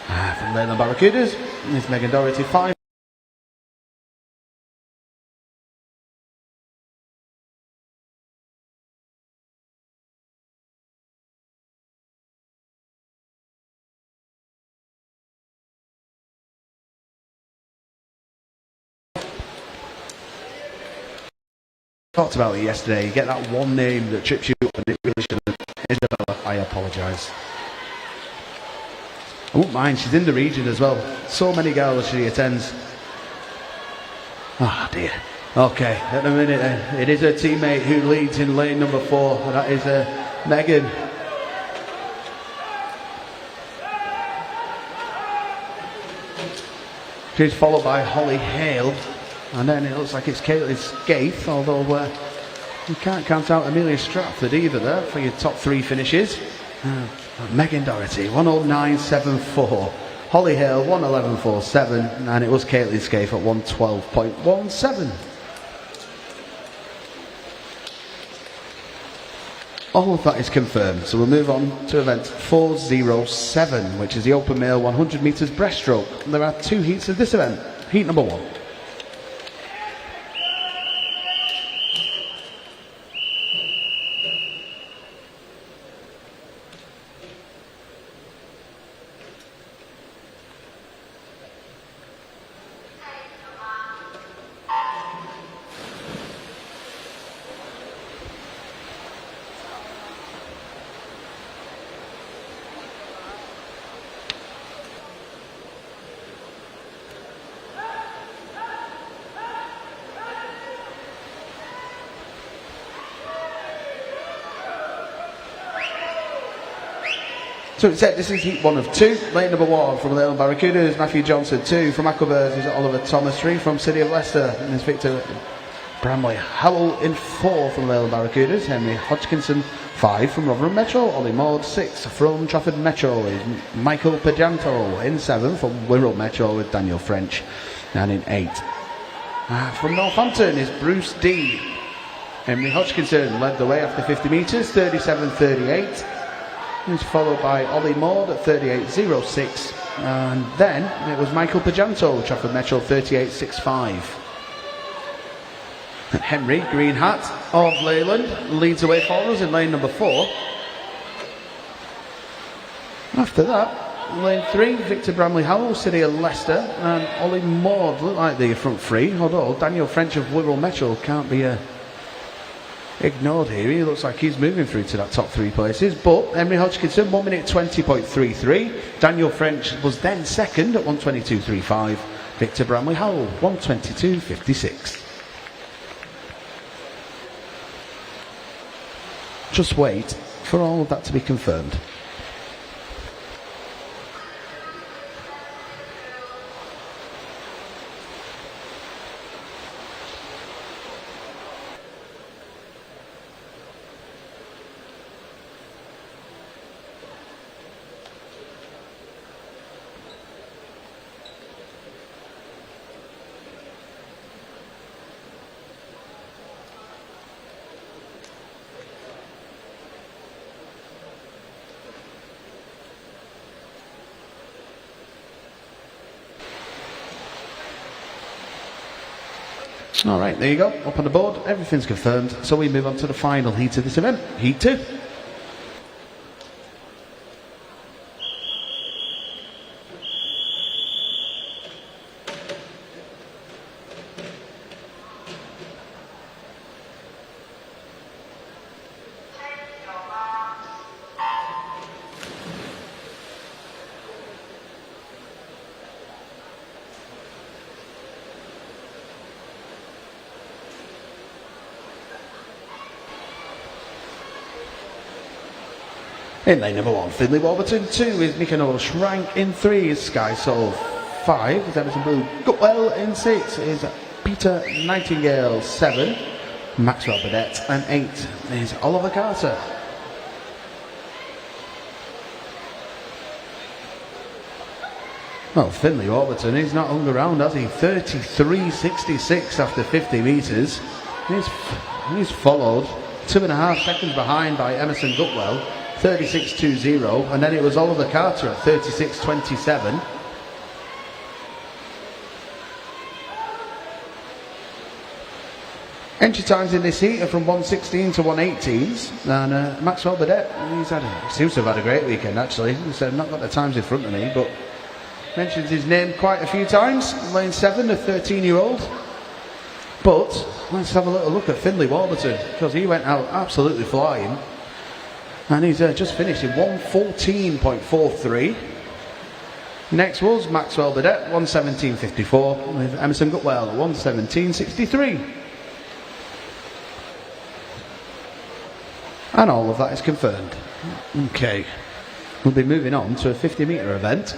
from Leyland Barracudas is Megan Doherty. 5. Talked about it yesterday. You get that one name that trips you up, and it really shouldn't. Isabella, I apologise. I won't mind, she's in the region as well. So many girls she attends. Ah, dear. Okay, at the minute it is her teammate who leads in lane number 4, and that is Megan. She's followed by Holly Hale. And then it looks like it's Caitlin Scaife, although you can't count out Amelia Stratford either there for your top 3 finishes. Megan Doherty, 1:09.74. Holly Hale, 1:11.47. And it was Caitlin Scaife at 1:12.17. All of that is confirmed, so we'll move on to event 407, which is the open male 100 metres breaststroke. There are 2 heats of this event. Heat number 1. So it's set, this is heat 1 of 2. Lane number 1 from Leyland Barracudas, Matthew Johnson. 2 from Aquabirds is Oliver Thomas. 3 from City of Leicester, and is Victor Bramley Howell. In 4 from Leyland Barracudas, Henry Hodgkinson. 5 from Rotherham Metro, Ollie Maud. 6 from Trafford Metro is Michael Pajanto. In 7 from Wirral Metro with Daniel French. And in 8 from Northampton is Bruce D. Henry Hodgkinson led the way after 50 metres, 37.38. He's followed by Ollie Maud at 38.06, and then it was Michael Pajanto, Trafford Metro, 38.65. Henry Green Hat of Leyland leads away for us in lane number 4. After that, lane 3, Victor Bramley Howell, City of Leicester, and Ollie Maud look like the front 3, although Daniel French of Wirral Metro can't be ignored here. He looks like he's moving through to that top 3 places, but Henry Hodgkinson 1:20.33. Daniel French was then second at 1:22.35. Victor Bramley Howell 1:22.56. Just wait for all of that to be confirmed. All right, there you go. Up on the board, everything's confirmed. So we move on to the final heat of this event, Heat 2. In lane number 1, Finley Warburton. 2 is Nicanor Schrank. In 3 is Sky Soul. 5 is Emerson Blue Gutwell. In 6 is Peter Nightingale. 7, Maxwell Burdett. And 8 is Oliver Carter. Well, Finley Warburton, he's not hung around, has he? 33.66 after 50 metres. He's followed 2.5 seconds behind by Emerson Gutwell. 36.20, and then it was Oliver Carter at 36.27. Entry times in this heat are from 1:16 to 1:18s, and Maxwell Burdett, seems to have had a great weekend actually. So I've not got the times in front of me, but mentions his name quite a few times. Lane 7, a 13-year-old. But let's have a little look at Finley Warburton, because he went out absolutely flying. And he's just finished in 1:14.43. Next was Maxwell Burdett, 1:17.54, with Emerson Gutwell at 1:17.63. And all of that is confirmed. Okay, we'll be moving on to a 50-metre event.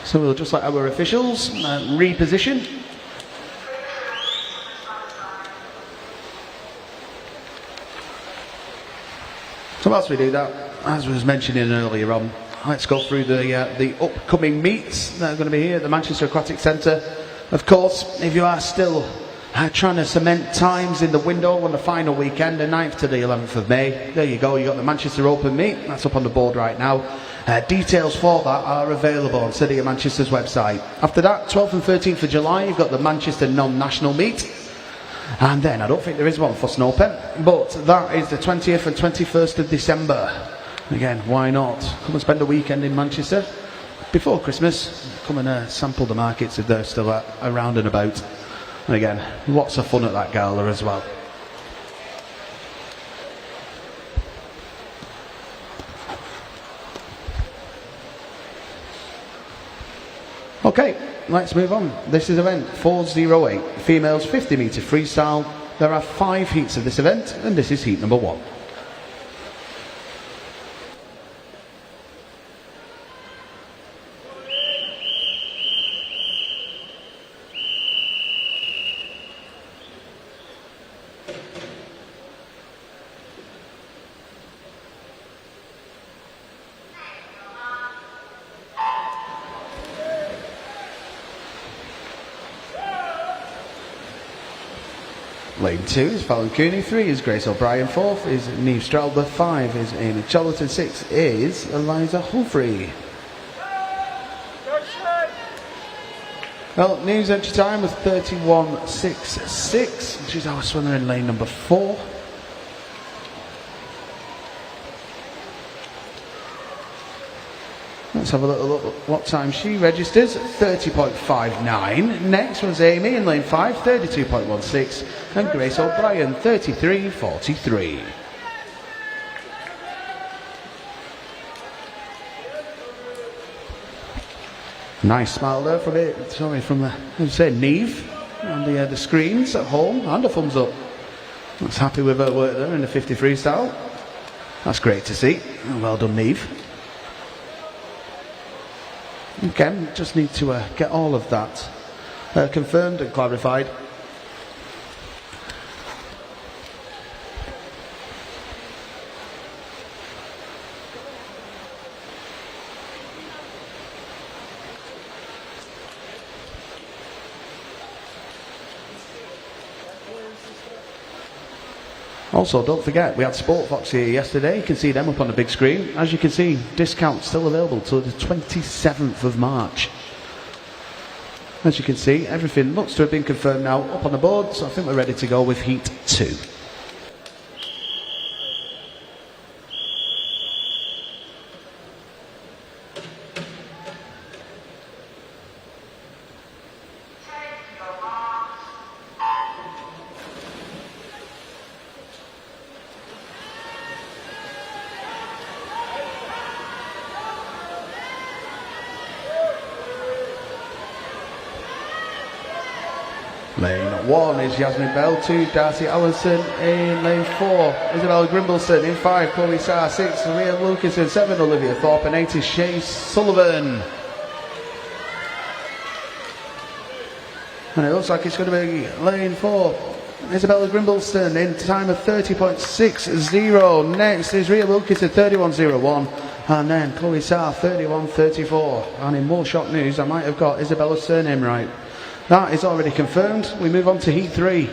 So we'll just let our officials reposition. So whilst we do that, as was mentioning earlier on, let's go through the upcoming meets that are going to be here at the Manchester Aquatic Centre. Of course, if you are still trying to cement times in the window on the final weekend, the 9th to the 11th of May, there you go, you got the Manchester Open meet, that's up on the board right now. Details for that are available on City of Manchester's website. After that, 12th and 13th of July, you've got the Manchester non-national meet. And then, I don't think there is one for Snowpen, but that is the 20th and 21st of December. Again, why not? Come and spend a weekend in Manchester before Christmas. Come and sample the markets if they're still around and about. And again, lots of fun at that gala as well. Okay, let's move on. This is event 408, females 50 metre freestyle. There are 5 heats of this event, and this is heat number 1. Lane 2 is Fallon Cooney, 3 is Grace O'Brien, 4th is Neve Strelber, 5 is Amy Chollet, and 6 is Eliza Humphrey. Well, Neve's entry time was 31.66. She's our swimmer in lane number 4. Let's have a little look at what time she registers. 30.59. Next was Amy in lane 5, 32.16. And Grace O'Brien, 33.43. Nice smile there from Neve on the screens at home, and a thumbs up. That's happy with her work there in the 50 freestyle. That's great to see. Well done, Neve. Okay, just need to get all of that confirmed and clarified. Also, don't forget, we had Sportfox here yesterday. You can see them up on the big screen. As you can see, discounts still available till the 27th of March. As you can see, everything looks to have been confirmed now up on the board, so I think we're ready to go with Heat 2. Lane 1 is Yasmin Bell, 2 Darcy Allenson in lane 4, Isabella Grimbleston in 5, Chloe Sarr 6, Leah Wilkinson 7, Olivia Thorpe and 8 is Shay Sullivan. And it looks like it's going to be lane 4, Isabella Grimbleston in time of 30.60. Next is Rhea Wilkinson 31.01 and then Chloe Sarr 31.34. And in more shock news, I might have got Isabella's surname right. That is already confirmed. We move on to Heat 3.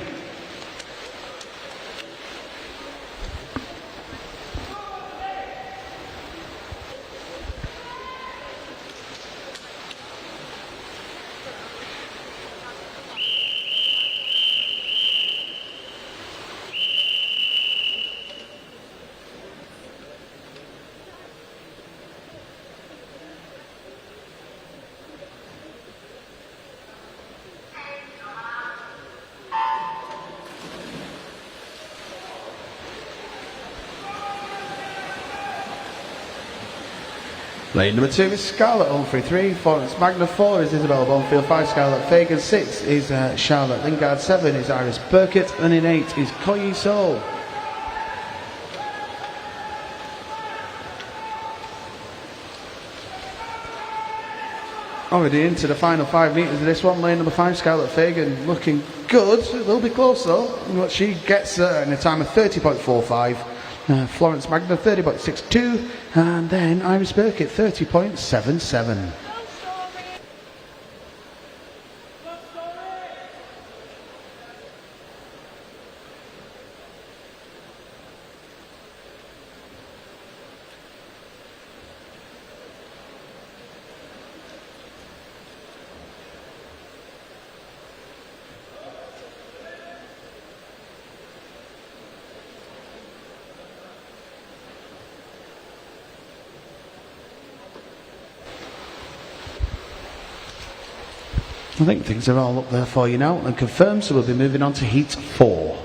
Lane number 2 is Scarlett Humphrey, 3 Florence Magna, 4 is Isabella Bonfield, 5 Scarlett Fagan, 6 is Charlotte Lingard, 7 is Iris Burkett and in 8 is Koyi Sol. Already into the final 5 metres of this one. Lane number 5 Scarlett Fagan looking good, it will be close though, but she gets in a time of 30.45. Florence Magna 30.62 and then Iris Burkett 30.77. I think things are all up there for you now and confirmed, so we'll be moving on to Heat 4.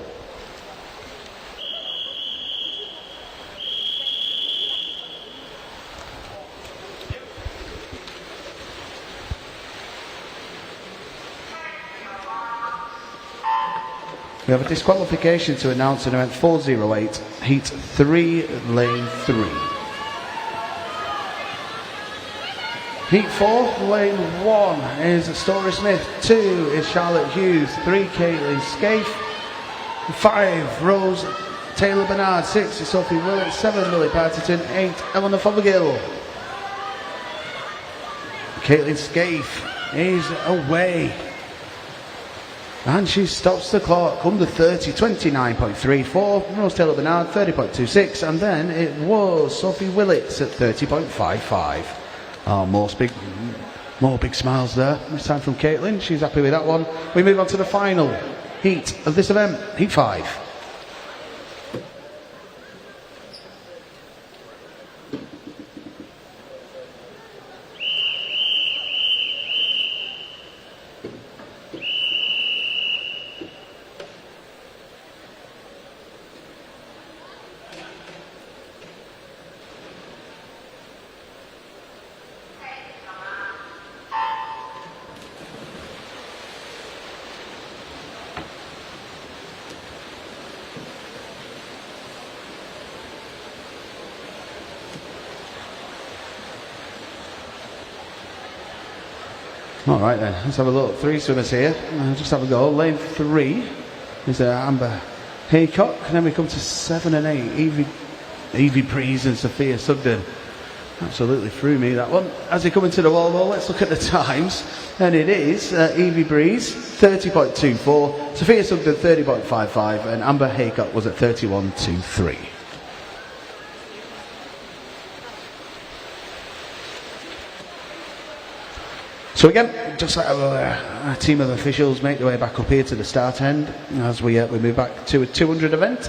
We have a disqualification to announce in event 408, Heat 3, Lane 3. Heat 4, lane 1 is Story Smith, 2 is Charlotte Hughes, 3 Caitlin Scaife, 5 Rose Taylor Bernard, 6 is Sophie Willett, 7 Lily Partington, 8 Eleanor Fothergill. Caitlin Scaife is away and she stops the clock under 30, 29.34, Rose Taylor Bernard 30.26 and then it was Sophie Willett at 30.55. Oh, more big smiles there. This time from Caitlin. She's happy with that one. We move on to the final heat of this event, Heat 5. Alright then, let's have a look. 3 swimmers here. Just have a go. Lane 3 is Amber Haycock. And then we come to 7 and 8. Evie Breeze and Sophia Sugden. Absolutely threw me, that one. As they come into the wall though, let's look at the times. And it is Evie Breeze, 30.24. Sophia Sugden, 30.55. And Amber Haycock was at 31.23. So again, just let our team of officials make their way back up here to the start end as we move back to a 200 event.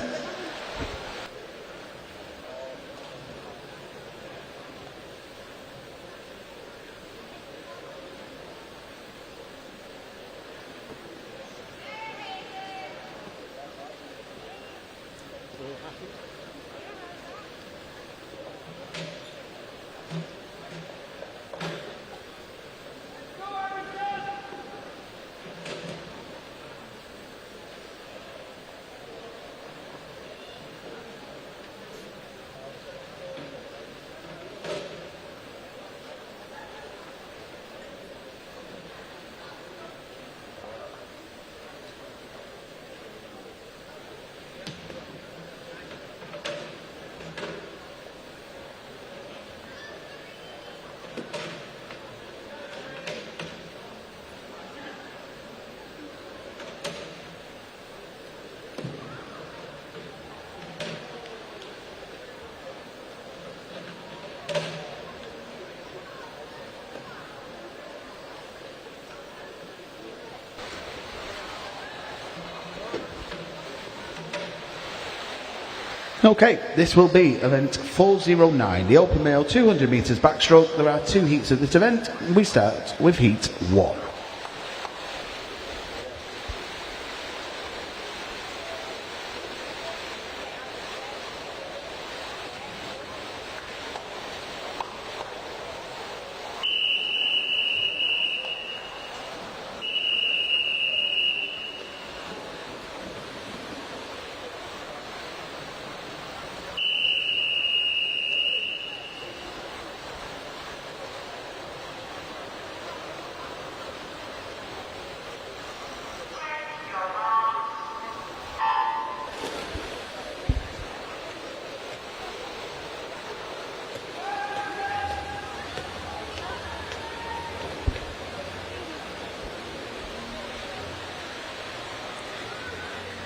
Okay, this will be event 409, the open male 200 metres backstroke. There are 2 heats of this event. We start with heat 1.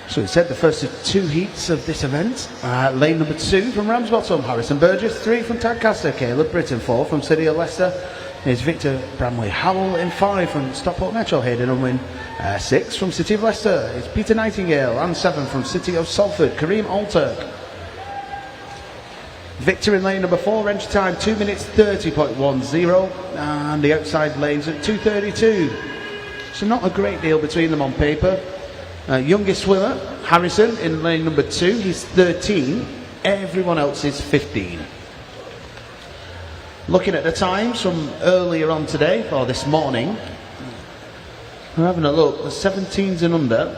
So it said the first of 2 heats of this event. Lane number 2 from Ramsbottom, Harrison Burgess. 3 from Tadcaster, Caleb Britton. 4 from City of Leicester is Victor Bramley Howell. In 5 from Stockport Metro, Hayden Unwin. 6 from City of Leicester is Peter Nightingale. And 7 from City of Salford, Kareem Alturk. Victor in lane number 4, entry time 2 minutes 30.10, and the outside lanes at 2:32. So not a great deal between them on paper. Youngest swimmer, Harrison, in lane number 2, he's 13. Everyone else is 15. Looking at the times from earlier on today, or this morning, we're having a look. The 17s and under,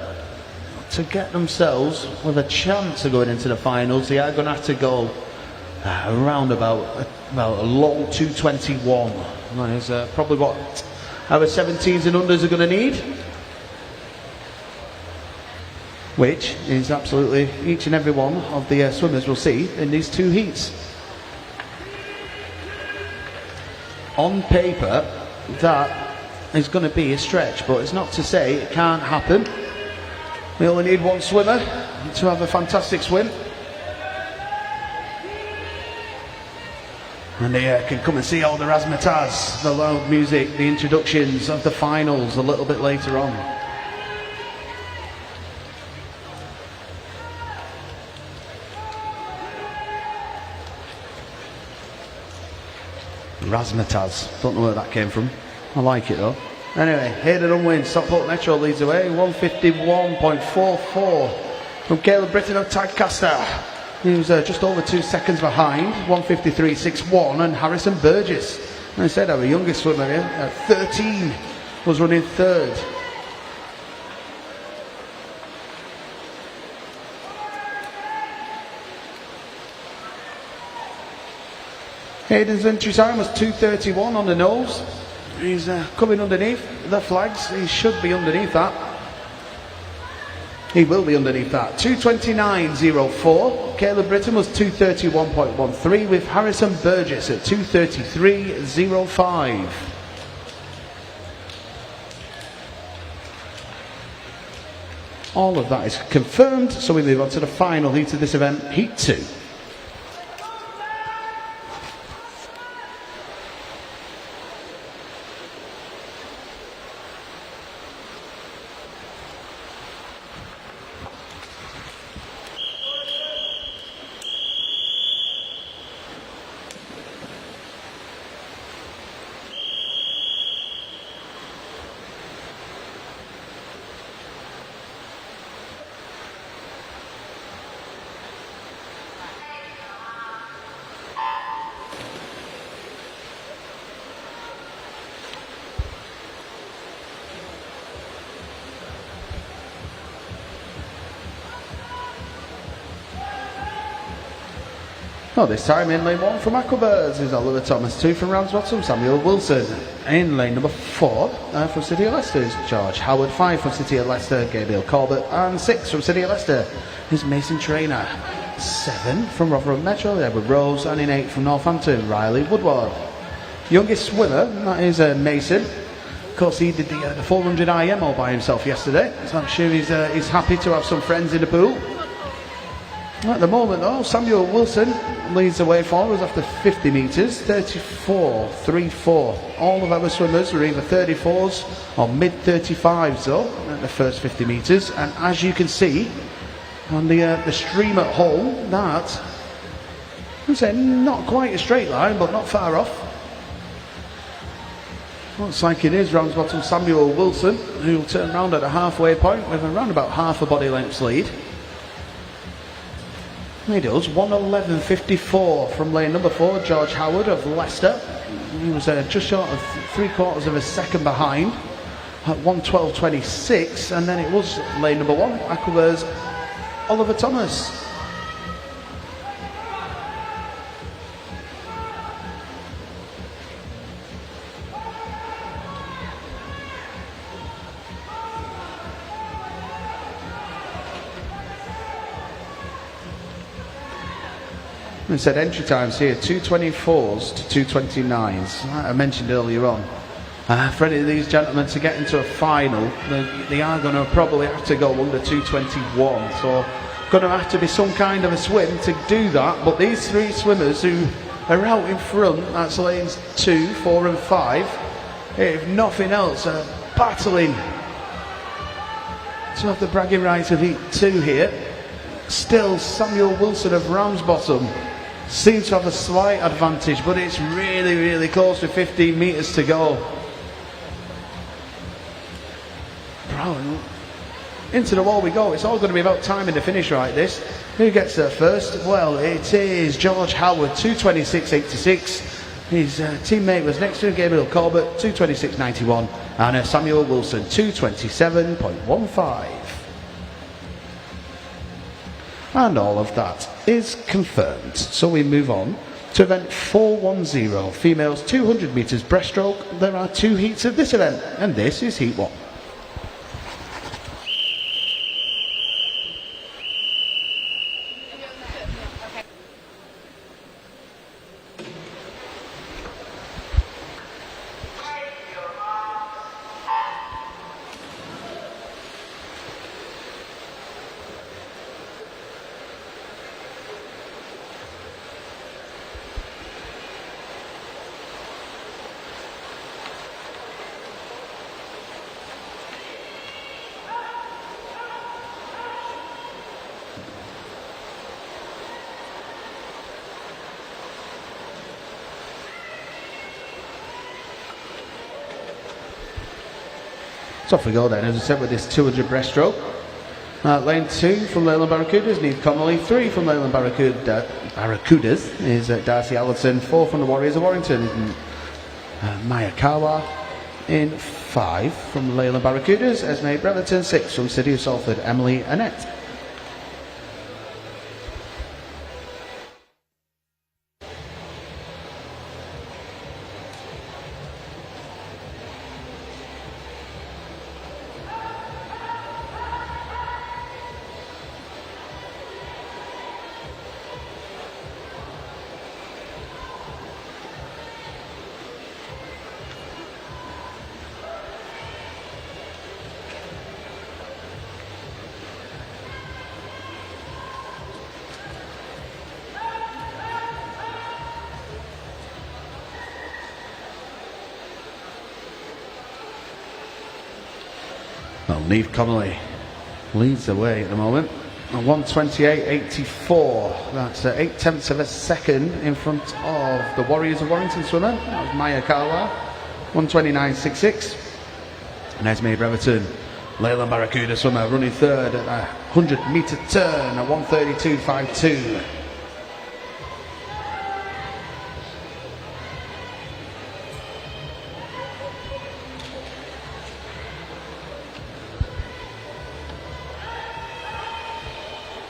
to get themselves with a chance of going into the finals, they are going to have to go around about a low 221. That is probably what our 17s and unders are going to need. Which is absolutely each and every one of the swimmers will see in these 2 heats. On paper, that is going to be a stretch, but it's not to say it can't happen. We only need 1 swimmer to have a fantastic swim. And they can come and see all the razzmatazz, the loud music, the introductions of the finals a little bit later on. Razzmatazz, don't know where that came from. I like it though. Anyway, Hayden Unwin, Stockport Metro leads away, 151.44 from Caleb Britton of Tadcaster. He was just over 2 seconds behind, 153.61, and Harrison Burgess. And I said our youngest swimmer here, at 13, was running 3rd. Hayden's entry time was 2:31 on the nose. He's coming underneath the flags. He should be underneath that. He will be underneath that. 2:29.04. Caleb Britton was 2:31.13 with Harrison Burgess at 2:33.05. All of that is confirmed, so we move on to the final heat of this event, Heat 2. Well, this time in lane 1 from Aquabirds is Oliver Thomas, 2 from Ramsbottom, Samuel Wilson. In lane number 4 from City of Leicester is George Howard, 5 from City of Leicester, Gabriel Corbett, and 6 from City of Leicester is Mason Trainer. 7 from Rotherham Metro, Edward Rose, and in 8 from Northampton, Riley Woodward. Youngest swimmer, that is Mason. Of course, he did the 400 IM all by himself yesterday, so I'm sure he's happy to have some friends in the pool. At the moment, though, Samuel Wilson leads the way forward after 50 metres, 34.34. All of our swimmers were either 34s or mid-35s, though, at the first 50 metres. And as you can see on the stream at home, that, I'm saying, not quite a straight line, but not far off. Looks like it is Ramsbottom Samuel Wilson, who will turn round at the halfway point with around about half a body length's lead. He does, 1:11.54 from lane number 4, George Howard of Leicester. He was just short of 3/4 of a second behind at 1:12.26, and then it was lane number 1, Aquabirds Oliver Thomas. We said entry times here, 2:24s to 2:29s. Like I mentioned earlier on, for any of these gentlemen to get into a final, they are going to probably have to go under 2:21. So going to have to be some kind of a swim to do that. But these 3 swimmers who are out in front, that's lanes 2, 4 and 5, if nothing else, are battling to have the bragging rights of heat 2 here. Still, Samuel Wilson of Ramsbottom seems to have a slight advantage, but it's really, really close with 15 metres to go. Brown, into the wall we go. It's all going to be about timing the finish right this. Who gets there first? Well, it is George Howard, 2:26.86. His teammate was next to him, Gabriel Corbett, 2:26.91. And Samuel Wilson, 2:27.15. And all of that is confirmed. So we move on to event 410, females 200 metres breaststroke. There are 2 heats of this event, and this is heat 1. So off we go then, as I said, with this 200 breaststroke. Lane 2 from Leyland Barracudas, Neve Connolly. 3 from Leyland Barracudas is Darcy Allenson. 4 from the Warriors of Warrington, Maya Kawa. In 5 from Leyland Barracudas, Esme Bremerton. 6 from City of Salford, Emily Annette. Well, Neve Connolly leads the way at the moment. 1:28.84. That's 8/10 of a second in front of the Warriors of Warrington swimmer. That was Maya Karwa. 1:29.66. And Esme Bremerton, Leyland Barracuda swimmer, running third at a 100 metre turn at 1:32.52.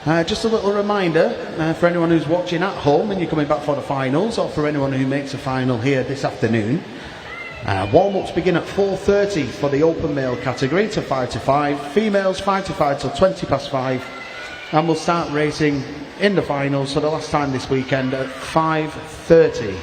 Just a little reminder for anyone who's watching at home and you're coming back for the finals, or for anyone who makes a final here this afternoon. Warm-ups begin at 4:30 for the open male category to 5 to 5, females 5 to 5 till 20 past 5, and we'll start racing in the finals for the last time this weekend at 5:30.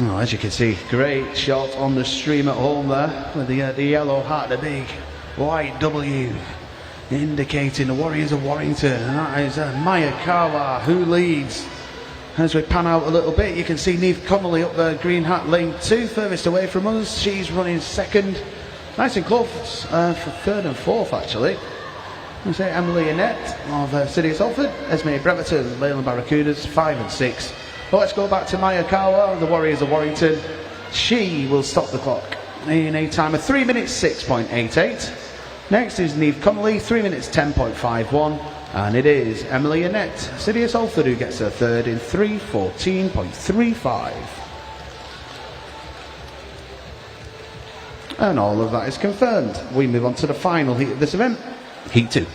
Oh, as you can see, great shot on the stream at home there with the yellow heart, the big white W indicating the Warriors of Warrington. And that is Maya Kawa who leads. As we pan out a little bit, you can see Niamh Connolly up there, green hat lane 2, furthest away from us. She's running second, nice and close for third and fourth actually. We say Emily Annette of City of Salford, Esme Breverton, Leyland Barracudas 5 and 6. But let's go back to Maya Kawa, the Warriors of Warrington. She will stop the clock in a time of 3 minutes 6.88. Next is Niamh Connolly, 3 minutes 10.51. And it is Emily Annette, City of Salford, who gets her third in 3:14.35. And all of that is confirmed. We move on to the final heat of this event, Heat 2.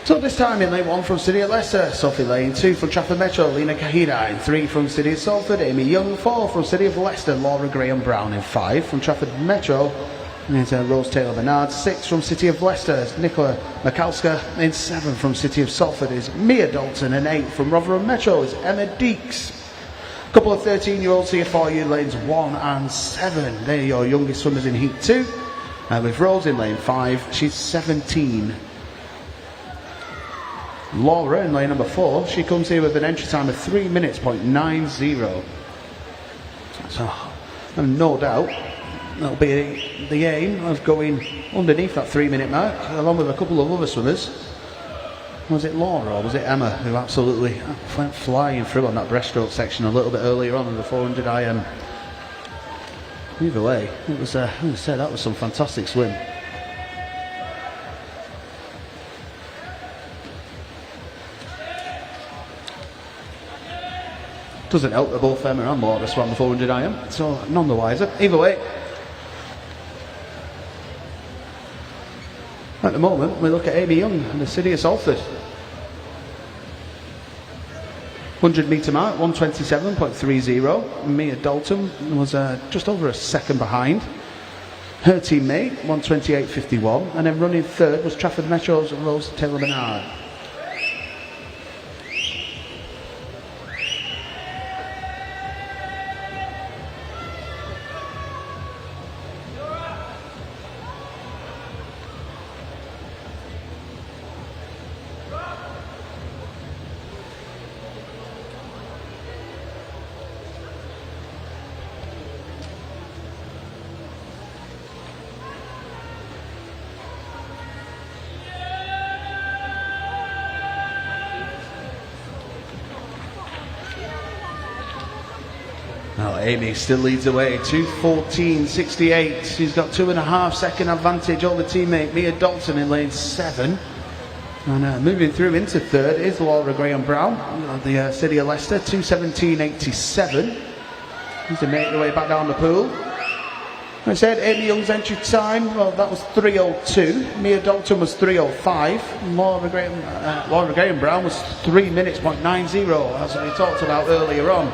So this time in lane 1 from City of Leicester, Sophie Lane, 2 from Trafford Metro, Lena Kahira in 3 from City of Salford, Amy Young 4 from City of Leicester, Laura Graham Brown in 5 from Trafford Metro, and it's Rose Taylor Bernard, 6 from City of Leicester, Nicola Mikalska, in 7 from City of Salford is Mia Dalton, and 8 from Rotherham Metro is Emma Deeks. A couple of 13-year-olds here for you, lanes 1 and 7. They're your youngest swimmers in Heat 2. With Rose in lane 5, she's 17. Laura in lane number 4, she comes here with an entry time of 3 minutes .90. So, and no doubt, that'll be the aim of going underneath that 3 minute mark, along with a couple of other swimmers. Was it Laura or was it Emma who absolutely went flying through on that breaststroke section a little bit earlier on in the 400 IM? Either way, it was, as I said, that was some fantastic swim. Doesn't help that both Emma and Laura swam the 400 IM, so none the wiser. Either way, at the moment we look at Amy Young and the City of Salford. 100 metre mark, 1:27.30. Mia Dalton was just over a second behind her teammate, 1:28.51, and then running third was Trafford Metro's Rose Taylor Bernard. Well, Amy still leads the way, 2:14.68. She's got 2.5 second advantage over teammate Mia Dalton in lane 7. And moving through into third is Laura Graham Brown of the City of Leicester, 2:17.87. He's to make their way back down the pool. I said Amy Young's entry time, well, that was 3:02. Mia Dalton was 3:05. Laura Graham Brown was 3 minutes .90, as we talked about earlier on.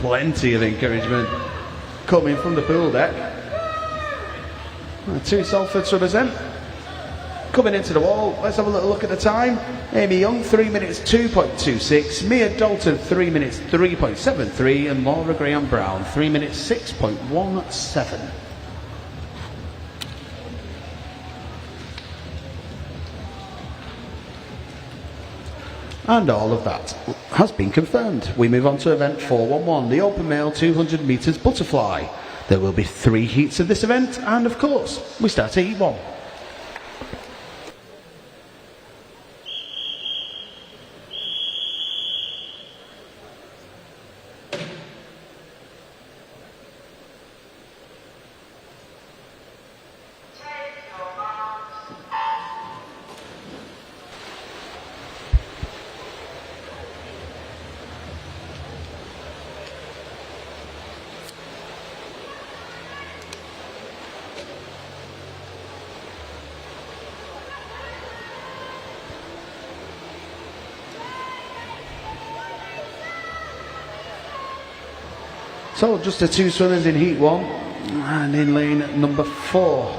Plenty of encouragement coming from the pool deck. 2 Salford swimmers then. Coming into the wall, let's have a little look at the time. Amy Young, 3 minutes 2.26. Mia Dalton, 3 minutes 3.73. And Laura Graham Brown, 3 minutes 6.17. And all of that has been confirmed. We move on to event 411, the open male 200 metres butterfly. There will be 3 heats of this event, and of course, we start at heat 1. So just the 2 swimmers in heat 1, and in lane number 4.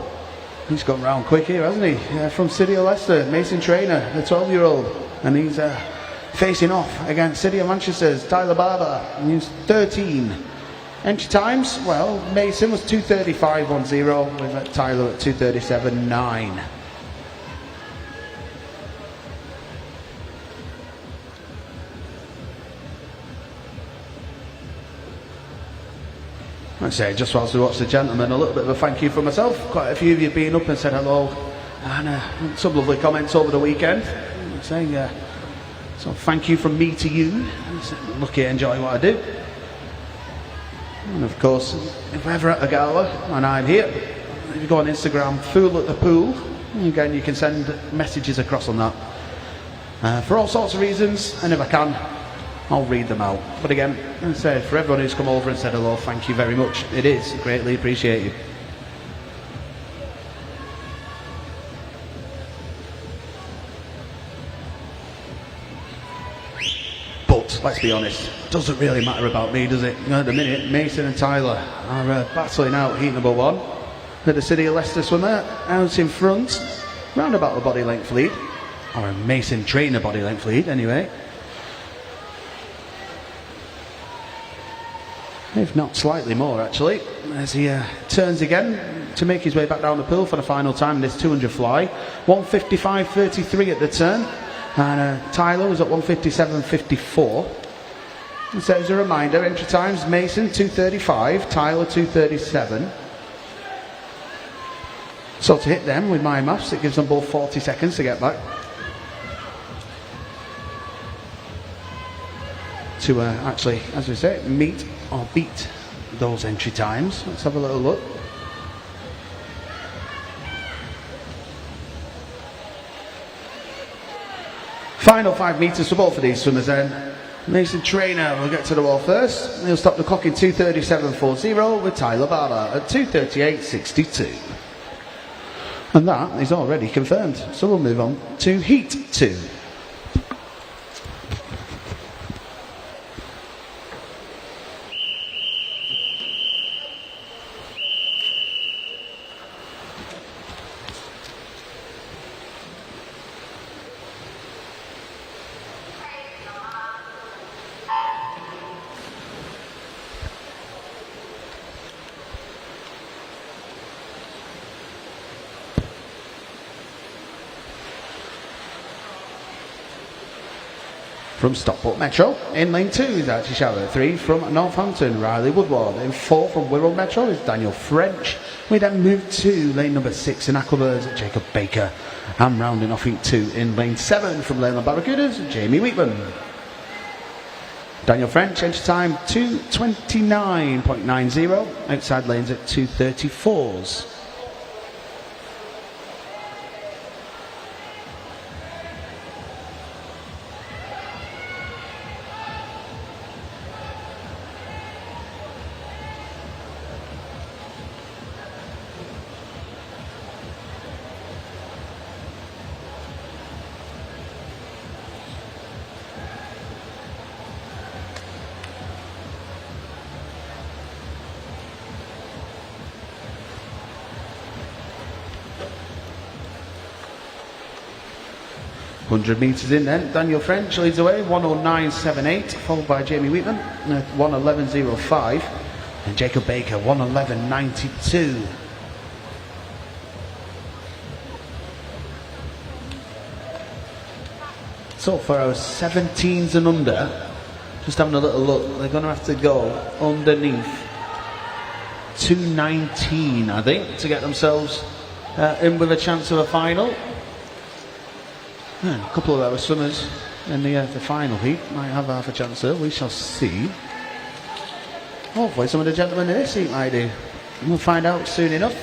He's gone round quick here, hasn't he? From City of Leicester, Mason Trainer, the 12-year-old, and he's facing off against City of Manchester's Tyler Barber, and he's 13. Entry times, well, Mason was 2:35.10 with Tyler at 2:37.9. I say, just whilst we watch the gentlemen, a little bit of a thank you for myself. Quite a few of you been up and said hello, and some lovely comments over the weekend. Saying, so thank you from me to you. Lucky I enjoy what I do. And of course, if we're ever at a gala and I'm here, if you go on Instagram, Fool at the Pool, again you can send messages across on that. For all sorts of reasons, and if I can, I'll read them out. But again, I say, for everyone who's come over and said hello, thank you very much. It is greatly appreciated. But let's be honest, doesn't really matter about me, does it? At the minute, Mason and Tyler are battling out heat number 1. With the City of Leicester swimmer out in front, round about the body length lead, or a Mason Trainer body length lead anyway. If not slightly more, actually, as he turns again to make his way back down the pool for the final time in this 200 fly. 1:55.33 at the turn, and Tyler was at 1:57.54. And so as a reminder, entry times, Mason 2:35, Tyler 2:37. So to hit them with my maths, it gives them both 40 seconds to get back. To actually, as we say, meet or beat those entry times. Let's have a little look. Final 5 metres for both of these swimmers then. Mason Trainer will get to the wall first. He'll stop the clock in 2:37.40 with Tyler Barber at 2:38.62. And that is already confirmed. So we'll move on to Heat 2. From Stockport Metro, in lane 2 is Archie Shower. 3 from Northampton, Riley Woodward. In 4 from Wirral Metro is Daniel French. We then move to lane number 6 in Aquabirds, Jacob Baker. And rounding off heat 2 in lane 7 from Leyland Barracudas, Jamie Wheatman. Daniel French, entry time 2:29.90, outside lanes at 2:34s. 100 metres in then, Daniel French leads away, 109.78, followed by Jamie Wheatman, 111.05, and Jacob Baker, 111.92. So for our 17s and under, just having a little look, they're going to have to go underneath 219, I think, to get themselves in with a chance of a final. And a couple of our swimmers in the final heat might have half a chance there, we shall see. Hopefully some of the gentlemen in this heat might do. We'll find out soon enough.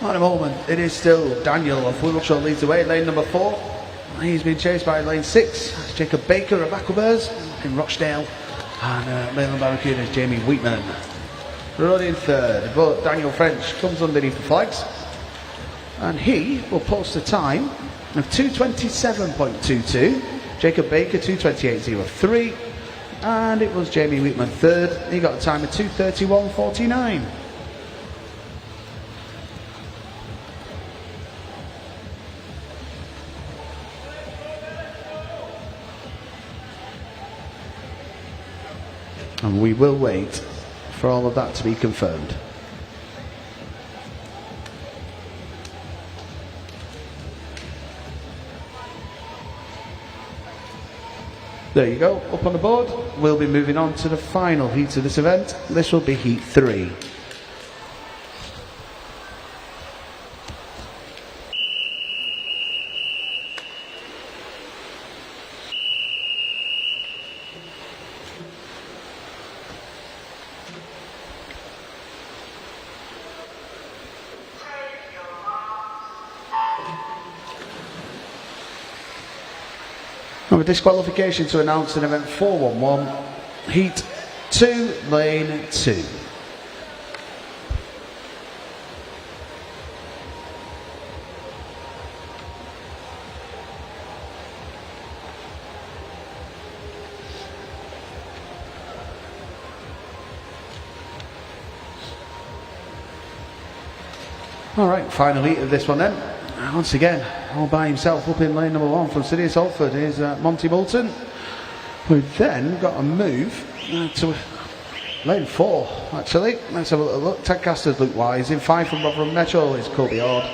At the moment, it is still Daniel of Wiltshire leads the way, lane number 4. He's been chased by lane 6. That's Jacob Baker of Aquabers in Rochdale. And Leyland Barracuda's Jamie Wheatman. Running in third, but Daniel French comes underneath the flags. And he will post a time of 2:27.22. Jacob Baker 2:28.03. And it was Jamie Wheatman third. He got a time of 2:31.49. And we will wait for all of that to be confirmed. There you go, up on the board. We'll be moving on to the final heat of this event. This will be heat 3. With disqualification to announce an event 411, heat 2, lane 2. Alright, final heat of this one then. Once again, all by himself up in lane number 1 from City of Salford is Monty Moulton. We've then got a move to lane 4 actually. Let's have a little look. Tadcaster's Luke Wise. In 5 from Rotherham Metro is Colby Ord.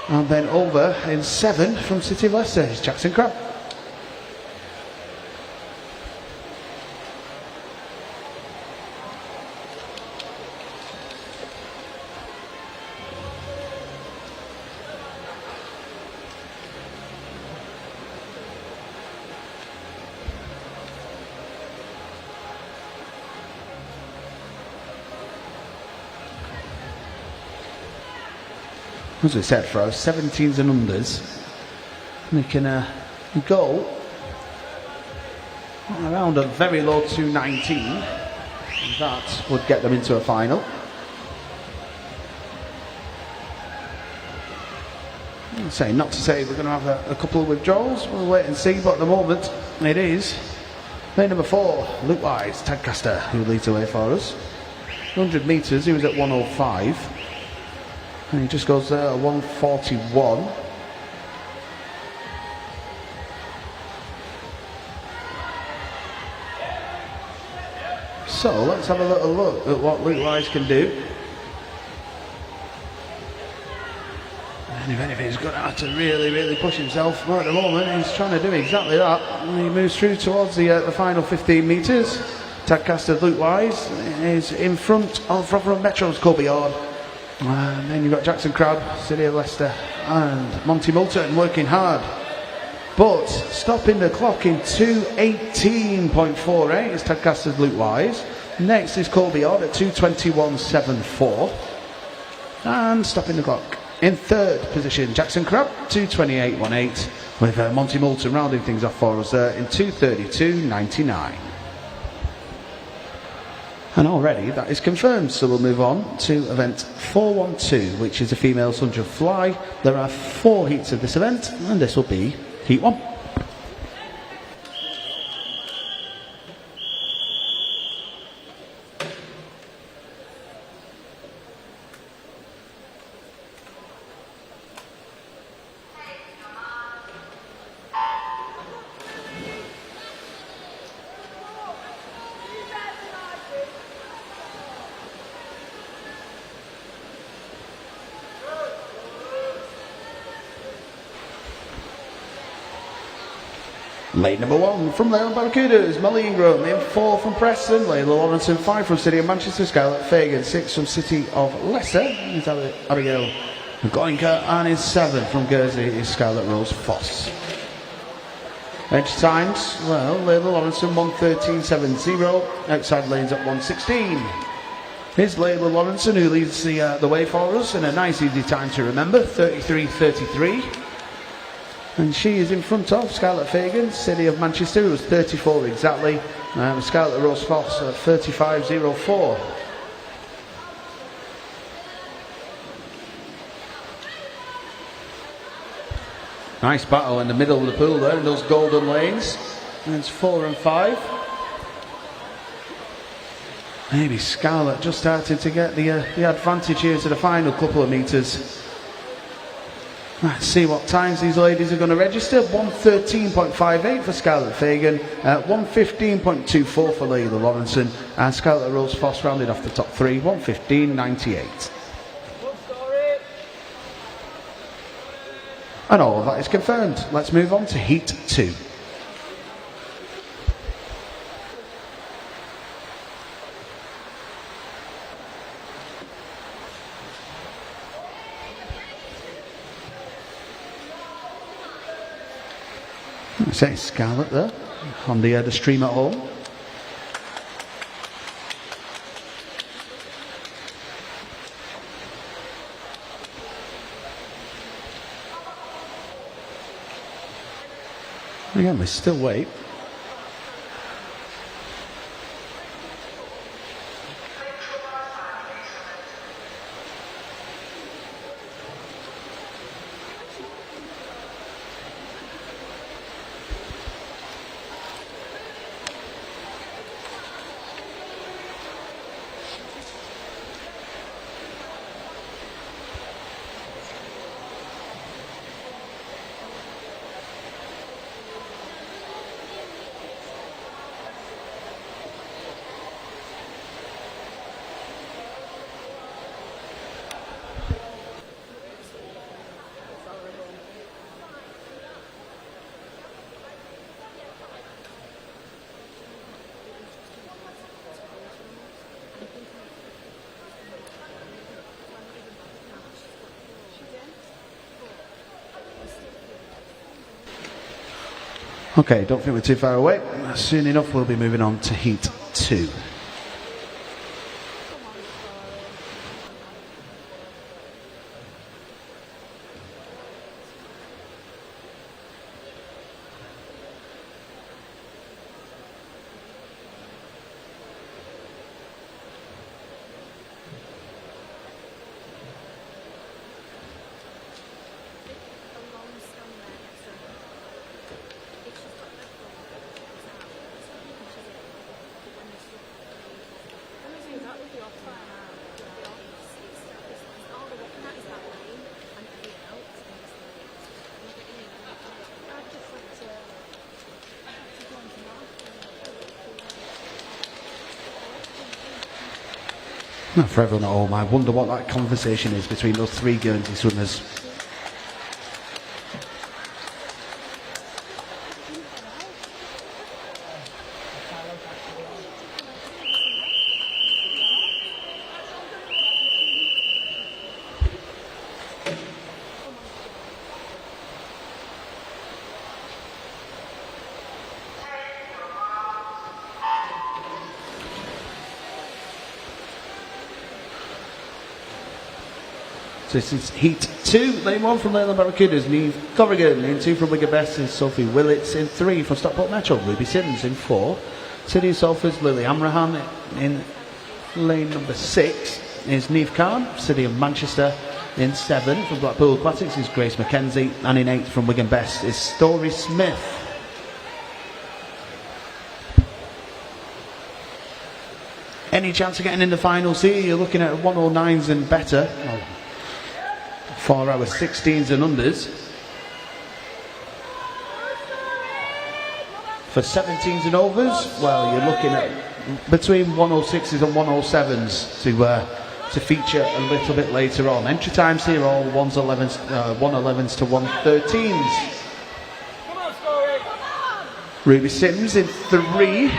And then over in 7 from City of Leicester is Jackson Crabb. As we said, for our 17s and unders, we can go around a very low 219. And that would get them into a final. Not to say we're going to have a couple of withdrawals, we'll wait and see, but at the moment it is lane number 4, Luke Wise, Tadcaster, who leads the way for us. 100 metres, he was at 105. And he just goes there at 141. So let's have a little look at what Luke Wise can do. And if anything, he's going to have to really push himself. But at the moment, he's trying to do exactly that. And he moves through towards the final 15 metres. Tadcaster Luke Wise is in front of Rotherham Metro's Colby Ord. And then you've got Jackson Crabb, City of Leicester, and Monty Moulton working hard. But stopping the clock in 2:18.48 is Tadcaster's Luke Wise. Next is Colby Ord at 2:21.74. And stopping the clock in third position, Jackson Crabb, 2:28.18, with Monty Moulton rounding things off for us there in 2:32.99. And already that is confirmed, so we'll move on to event 412, which is a female 100 fly. There are 4 heats of this event, and this will be heat 1. Lane number 1 from Leyland Barracudas, Molly Ingram. Lane 4 from Preston, Layla Lawrenson. 5 from City of Manchester, Scarlett Fagan. 6 from City of Leicester is Abigail Goinka, and is 7 from Guernsey is Scarlett Rose Foss. Edge times, well, Layla Lawrenson 1:13.70, outside lanes at 1:16. Here's Layla Lawrenson, who leads the way for us in a nice easy time to remember, 33.33. And she is in front of Scarlett Fagan, City of Manchester, who was 34 exactly. Scarlett Rose Foss at 35.04. Nice battle in the middle of the pool there in those golden lanes. And it's 4 and 5. Maybe Scarlett just started to get the advantage here to the final couple of metres. Let's see what times these ladies are going to register. 1:13.58 for Scarlett Fagan, 1:15.24 for Layla Lawrenson, and Scarlett Rose Foss rounded off the top 3, 1:15.98. And all of that is confirmed. Let's move on to Heat 2. Say Scarlett there on the stream at home. Again, we still wait. Okay, don't think we're too far away. Soon enough we'll be moving on to Heat 2. Now, for everyone at home, I wonder what that conversation is between those 3 Guernsey swimmers. So this is Heat 2, lane 1 from Leyland Barracudas, Niamh Corrigan, lane 2 from Wigan Best and Sophie Willits, in 3 from Stockport Metro, Ruby Sims, in 4, City of Salford's Lily Amrahan, in Lane number 6 is Neve Khan, City of Manchester. In 7 from Blackpool Aquatics is Grace McKenzie, and in 8 from Wigan Best is Story Smith. Any chance of getting in the finals here? You're looking at 109s and better. 4 hour 16s and unders. For 17s and overs, well, you're looking at between 106s and 107s to feature a little bit later on. Entry times here all 111s to 113s. Ruby Sims in 3,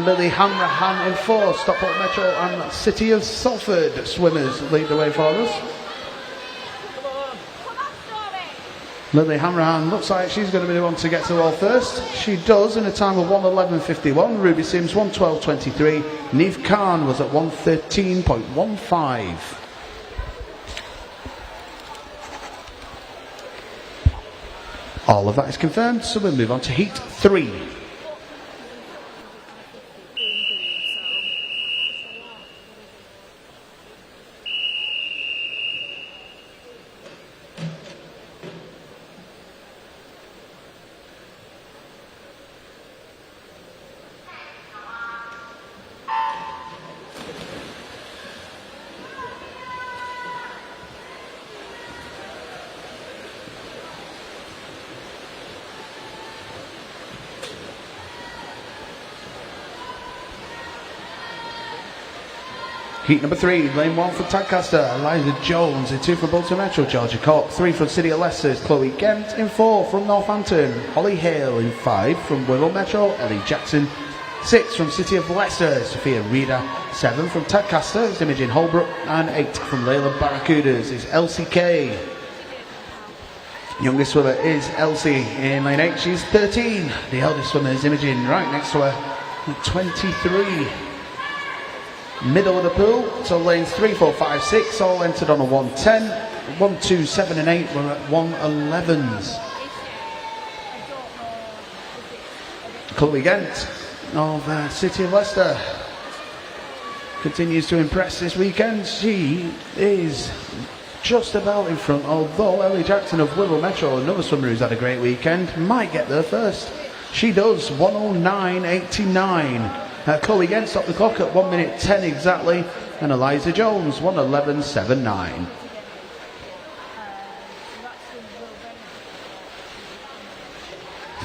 Lily Hanrahan in 4. Stockport Metro and City of Salford swimmers lead the way for us. Lily Hanrahan looks like she's going to be the one to get to all first. She does in a time of 1:11.51. Ruby Sims 1:12.23. Neve Khan was at 1:13.15. All of that is confirmed, so we'll move on to Heat 3. Heat number 3, lane 1 from Tadcaster, Eliza Jones. In 2 from Bolton Metro, Georgia Cock. 3 from City of Leicester, Chloe Gent. In 4 from Northampton, Holly Hale. In 5 from Wirral Metro, Ellie Jackson. 6 from City of Leicester, Sophia Reader. 7 from Tadcaster is Imogen Holbrook. And 8 from Layla Barracudas is Elsie Kay. Youngest swimmer is Elsie in lane 8, she's 13. The eldest swimmer is Imogen, right next to her at 23. Middle of the pool, so lanes 3, 4, 5, 6 all entered on a 1:10. 1, 2, 7 and 8 were at 1:11s. Chloe Gent of City of Leicester continues to impress this weekend. She is just about in front, although Ellie Jackson of Wirral Metro, another swimmer who's had a great weekend, might get there first. She does, 1:09.89. Chloe Gent stopped the clock at 1:10 exactly, and Eliza Jones 1:11.79.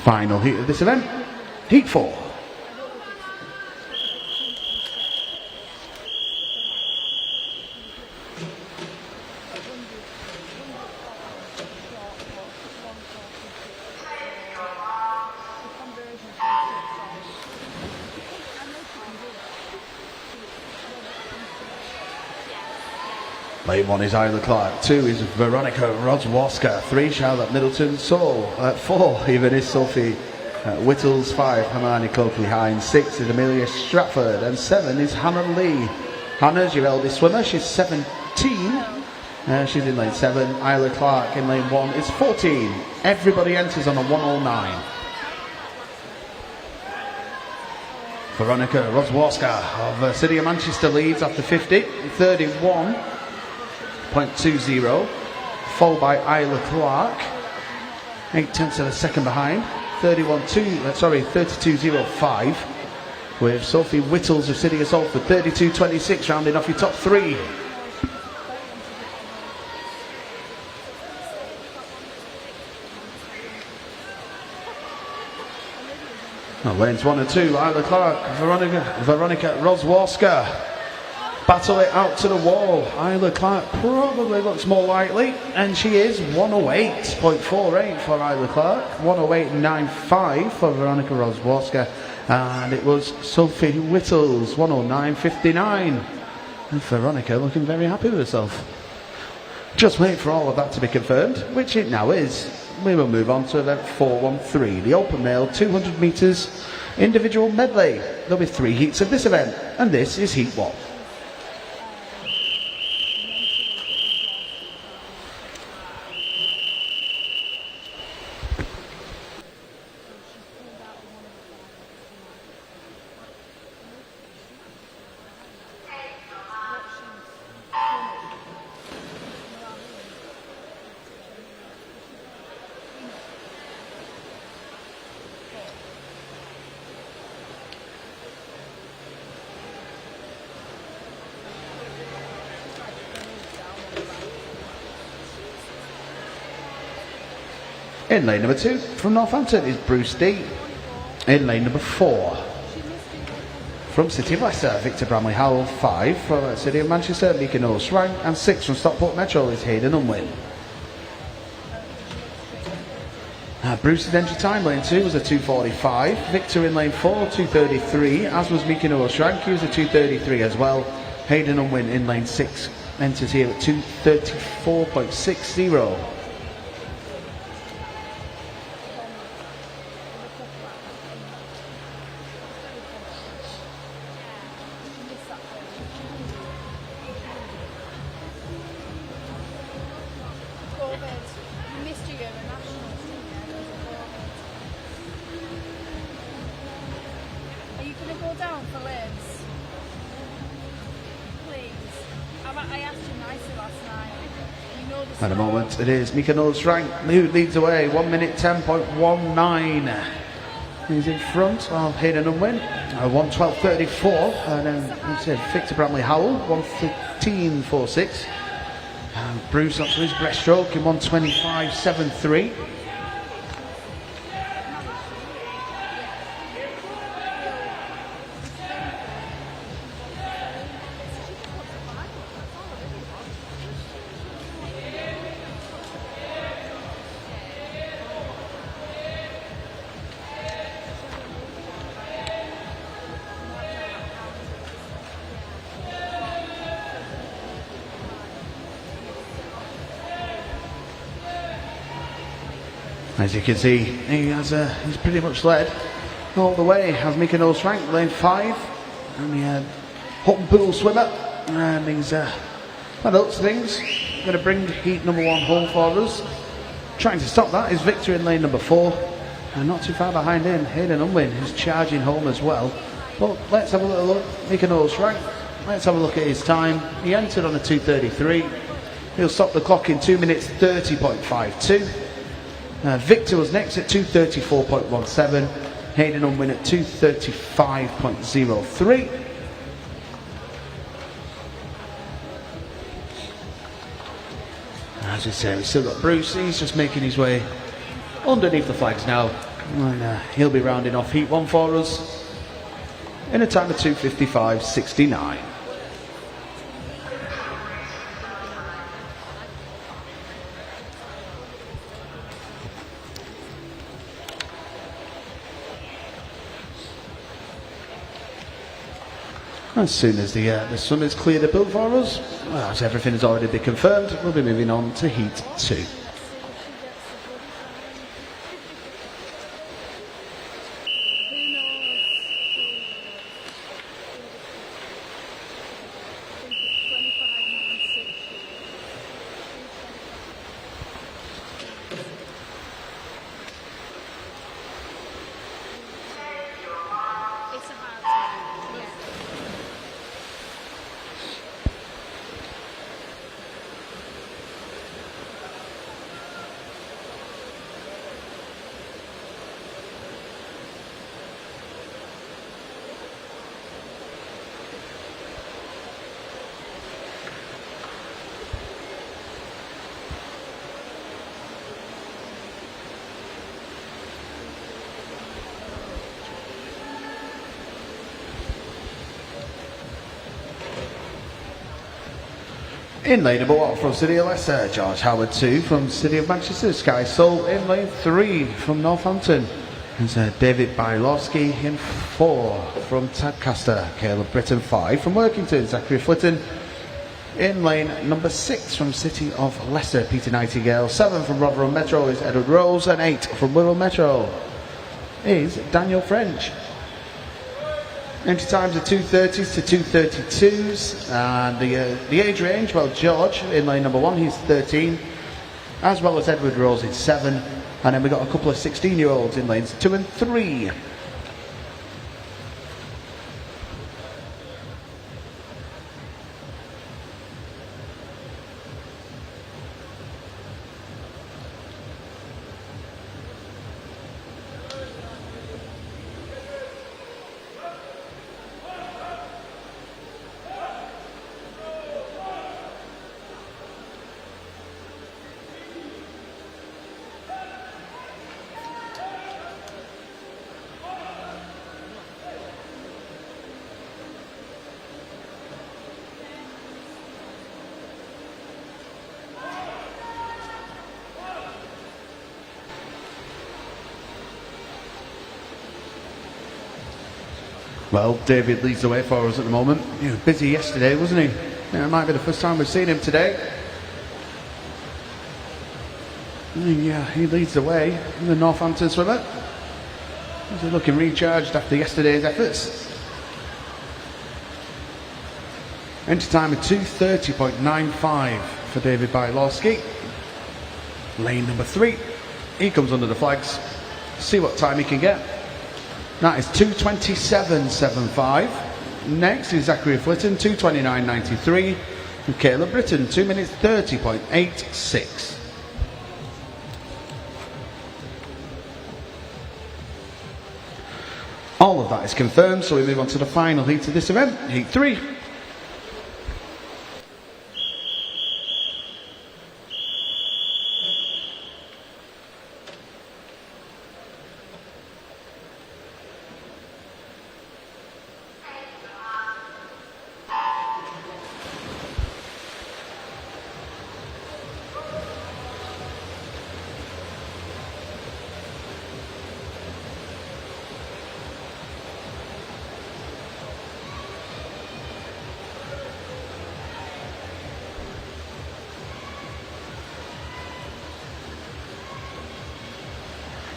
Final heat of this event, Heat 4. Lane 1 is Isla Clark, 2 is Veronica Rozwarska, 3 Charlotte Middleton Soul, 4 even is Sophie Whittles, 5 Hermione Coakley Hines, 6 is Amelia Stratford, and 7 is Hannah Lee. Hannah's your eldest swimmer, she's 17, she's in lane 7. Isla Clark in lane 1 is 14. Everybody enters on a 1:09. Veronica Rozwarska of City of Manchester leads after 50, 31.20, followed by Isla Clark, 8/10 of a second behind, 32.05, with Sophie Whittles of City of Salford, 32.26, rounding off your top 3. Lanes 1 and 2, Isla Clark, Veronica Rozwarska battle it out to the wall. Isla Clark probably looks more likely, and she is 1:08.48 for Isla Clark, 1:08.95 for Veronica Rozwarska, and it was Sophie Whittles 1:09.59, and Veronica looking very happy with herself. Just wait for all of that to be confirmed, which it now is. We will move on to event 413, the open male 200 metres individual medley. There'll be 3 heats of this event, and this is heat 1. In lane number 2 from Northampton is Bruce D. In lane number 4 from City of Leicester, Victor Bramley Howell. 5 from City of Manchester, Mika Noel Shrang. And 6 from Stockport Metro is Hayden Unwin. Bruce's entry time, lane 2 was a 2:45. Victor in lane 4, 2:33, as was Mika Noel Shrang, he was a 2:33 as well. Hayden Unwin in lane 6 enters here at 2:34.60. Are you going to go down for Liz? Please. I asked you nicely last night. You know the At the score. moment, it is Mika Noel Shrang who leads away, 1 minute 10.19. He's in front of Hayden Unwin, 1:12.34, and then Victor Bramley Howell, 1:15.46. Bruce up to his breaststroke in 1:25.73. As you can see, he's pretty much led all the way. Has Mika Noel Shrang, lane 5, and the Hutton Pool swimmer, and he's that looks things going to bring heat number 1 home for us. Trying to stop that is Victor in lane number 4, and not too far behind him, Hayden Unwin, who's charging home as well. But let's have a little look. Mika Noel Shrang, let's have a look at his time. He entered on a 2:33. He'll stop the clock in 2 minutes 30.52. Victor was next at 2:34.17. Hayden Unwin at 2:35.03. As we say, we've still got Bruce. He's just making his way underneath the flags now. And he'll be rounding off Heat 1 for us in a time of 2:55.69. As soon as the swimmers clear the pool for us, as everything has already been confirmed, we'll be moving on to Heat 2. Who knows? I think it's 25.96. It's a hard time. Yeah. In lane number 1 from City of Leicester, George Howard 2 from City of Manchester, Sky Soul in lane 3 from Northampton. There's David Bylowski in 4 from Tadcaster, Caleb Britton 5 from Workington, Zachary Flitton in lane number 6 from City of Leicester, Peter Nightingale. 7 from Rotherham Metro is Edward Rose, and 8 from Wirral Metro is Daniel French. Entry times are 2:30s to 2:32s, and the age range, well, George in lane number 1, he's 13, as well as Edward Rose is 7, and then we've got a couple of 16-year-olds in lanes 2 and 3. Well, David leads the way for us at the moment. He was busy yesterday, wasn't he? Yeah, it might be the first time we've seen him today. Yeah, he leads the way, the Northampton swimmer. He's looking recharged after yesterday's efforts. Entry time of 2:30.95 for David Bylorski. Lane number 3. He comes under the flags. See what time he can get. That is 2:27.75. Next is Zachary Flitton, 2:29.93. And Caleb Britton, 2 minutes 30.86. All of that is confirmed, so we move on to the final heat of this event, Heat 3.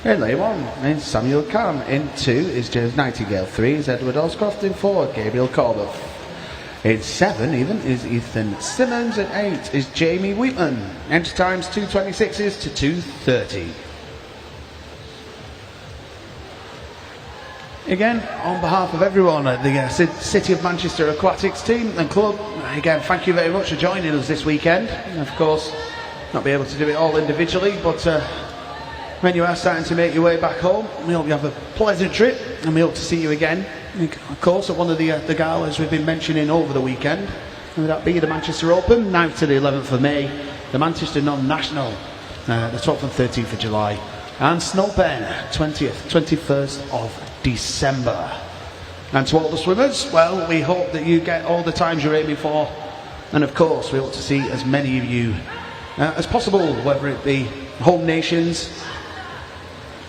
In lane 1 is Samuel Kahn. In 2 is James Nightingale. 3 is Edward Oscroft. In 4, Gabriel Corduff. In 7 even is Ethan Simmons. And 8 is Jamie Wheatman. Entry times 2:26 to 2:30. Again, on behalf of everyone at the City of Manchester Aquatics team and club, again, thank you very much for joining us this weekend. And of course, not be able to do it all individually, but when you are starting to make your way back home, we hope you have a pleasant trip, and we hope to see you again, of course, at one of the galas we've been mentioning over the weekend. And that be the Manchester Open, 9th to the 11th of May, the Manchester Non-National, the 12th and 13th of July, and Snowpen, 20th, 21st of December. And to all the swimmers, well, we hope that you get all the times you're aiming for, and of course, we hope to see as many of you as possible, whether it be home nations,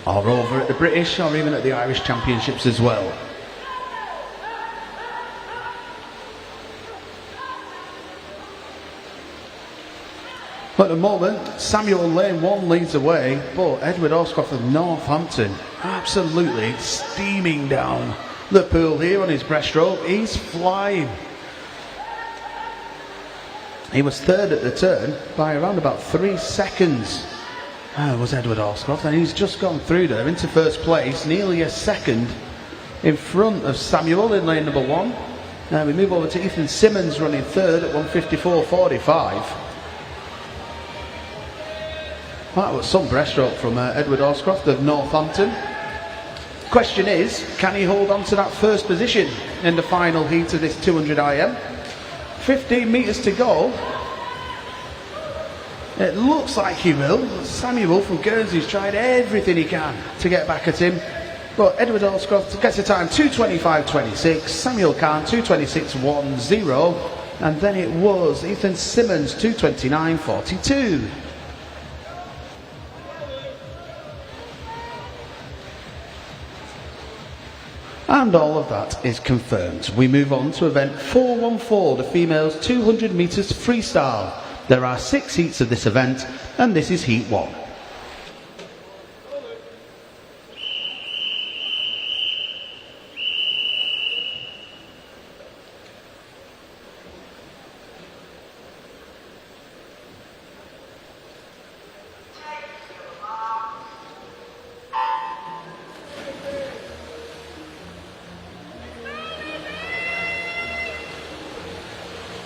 or over at the British, or even at the Irish Championships as well. At the moment, Samuel Lane 1 leads the way, but Edward Oscroft of Northampton absolutely steaming down the pool here on his breaststroke. He's flying. He was third at the turn by around about 3 seconds. Was Edward Oscroft, and he's just gone through there into first place, nearly a second in front of Samuel in lane number 1. We move over to Ethan Simmons running third at 1:54.45. That was some breaststroke from Edward Oscroft of Northampton. Question is, can he hold on to that first position in the final heat of this 200 IM? 15 metres to go. It looks like he will. Samuel from Guernsey's tried everything he can to get back at him. But Edward Oscroft gets a time 2:25.26, Samuel Kahn 2:26.10, and then it was Ethan Simmons 2:29.42. And all of that is confirmed. We move on to event 414, the females 200 metres freestyle. There are 6 heats of this event, and this is heat 1.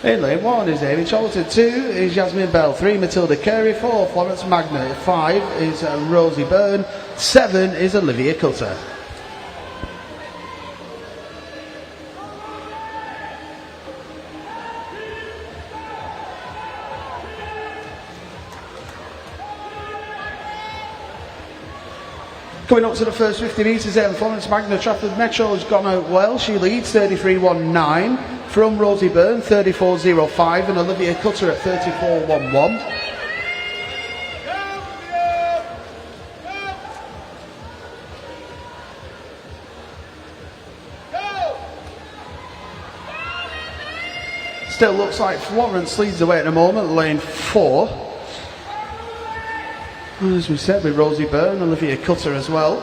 In lane 1 is Amy Cholton, 2 is Yasmin Bell, 3 Matilda Carey, 4 Florence Magna, 5 is Rosie Byrne, 7 is Olivia Coulter. Coming up to the first 50 metres then, Florence Magna Trafford Metro has gone out well. She leads 33.19 from Rosie Byrne, 34.05, and Olivia Cutter at 34.11. Still looks like Florence leads the way at the moment, lane 4. And as we said, with Rosie Byrne, Olivia Cutter as well.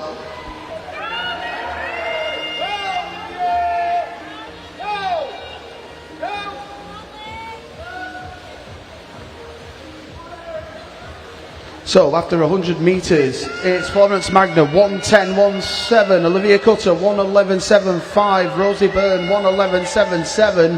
So after 100 metres, it's Florence Magna 1:10.17, Olivia Cutter 1:11.75, Rosie Byrne 1:11.77.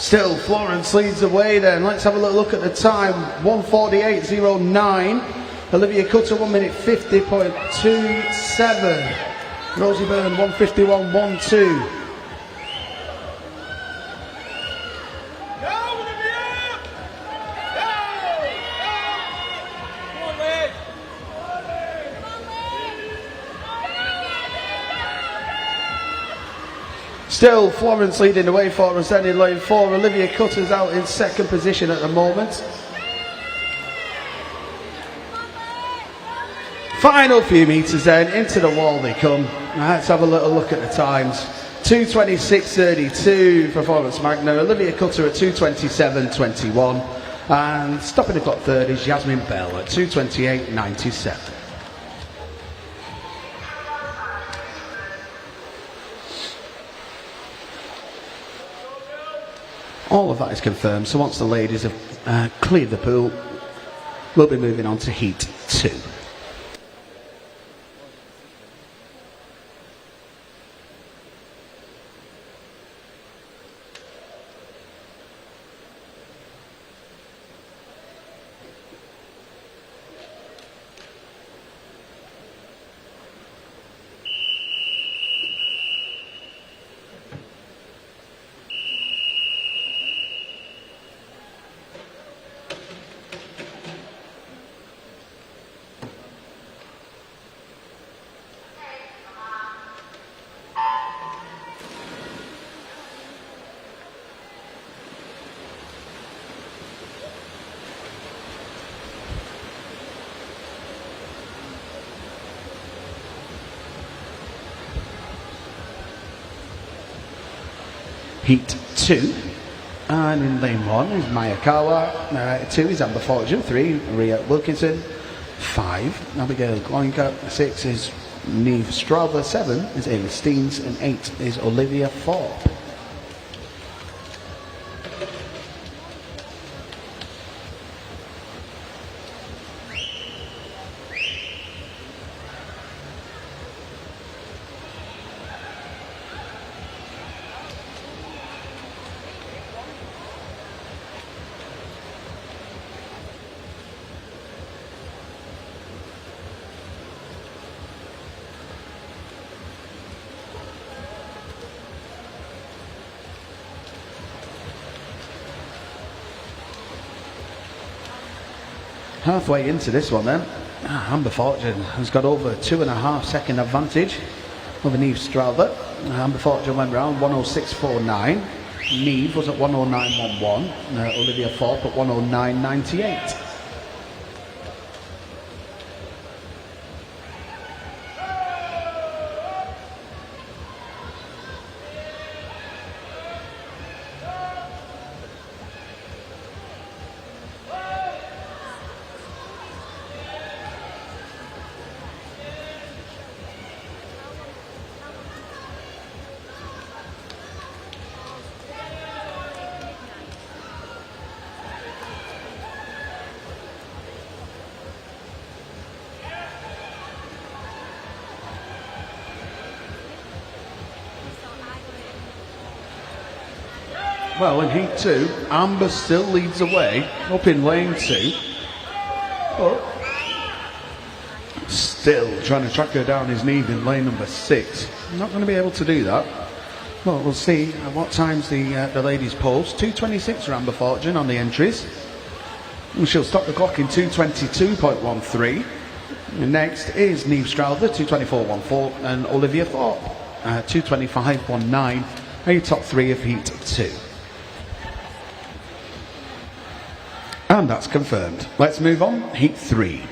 Still, Florence leads the way then. Let's have a little look at the time. 1:48.09. Olivia Cutter 1:50.27. Rosie Byrne 1:51.12. Still, Florence leading the way for us then in lane 4. Olivia Cutter's out in second position at the moment. Final few metres then, into the wall they come. Let's have a little look at the times. 2:26.32 for Florence Magna, Olivia Cutter at 2:27.21. And stopping the clock third is Jasmine Bell at 2:28.97. All of that is confirmed, so once the ladies have cleared the pool, we'll be moving on to Heat 2. Heat 2, and in lane 1 is Maya Kawa, 2 is Amber Fortune, 3 Ria Wilkinson, 5 Abigail Gloinka, 6 is Neve Strauber, 7 is Amy Steens, and 8 is Olivia Thorpe. Halfway into this one then, Amber Fortune has got over 2.5 second advantage over Neve Strauber. Amber Fortune went round 1:06.49. Neve was at 1:09.11. Olivia Thorpe at 1:09.98. Well, in Heat 2, Amber still leads the way up in lane 2. But still trying to track her down is Neve in lane number 6. Not going to be able to do that. Well, we'll see at what times the ladies post. 2:26 for Amber Fortune on the entries. And she'll stop the clock in 2:22.13. Next is Neve Strowther, 224.14, and Olivia Thorpe, 225.19, are your top three of Heat 2. And that's confirmed. Let's move on, Heat 3.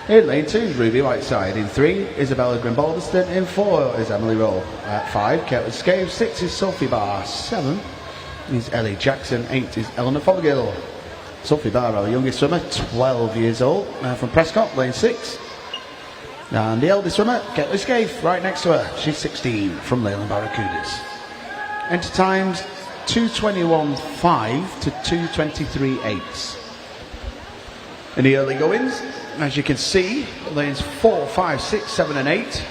In lane 2 is Ruby Whiteside. In 3, Isabella Grimbalderston. In 4 is Emily Rowe. At 5, Caitlin Scave. 6 is Sophie Barr. 7 is Ellie Jackson. 8 is Eleanor Fothergill. Sophie Barr, our youngest swimmer, 12 years old, from Prescott, lane 6. And the eldest swimmer, Caitlin Scave, right next to her. She's 16 from Leyland Barracudas. Enter times 2:21.5 to 2:23.8. In the early goings, as you can see, lanes 4, 5, 6, 7 and 8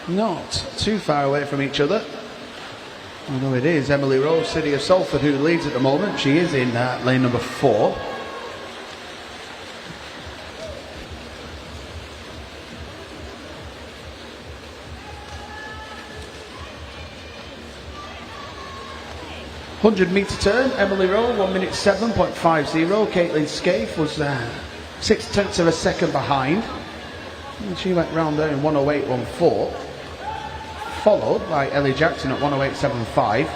not too far away from each other, although it is Emily Rose, City of Salford, who leads at the moment. She is in lane number 4. "100-metre turn, Emily Rowe, 1:07.50. Caitlin Scaife was 0.6 of a second behind. And she went round there in 1:08.14. Followed by Ellie Jackson at 1:08.75.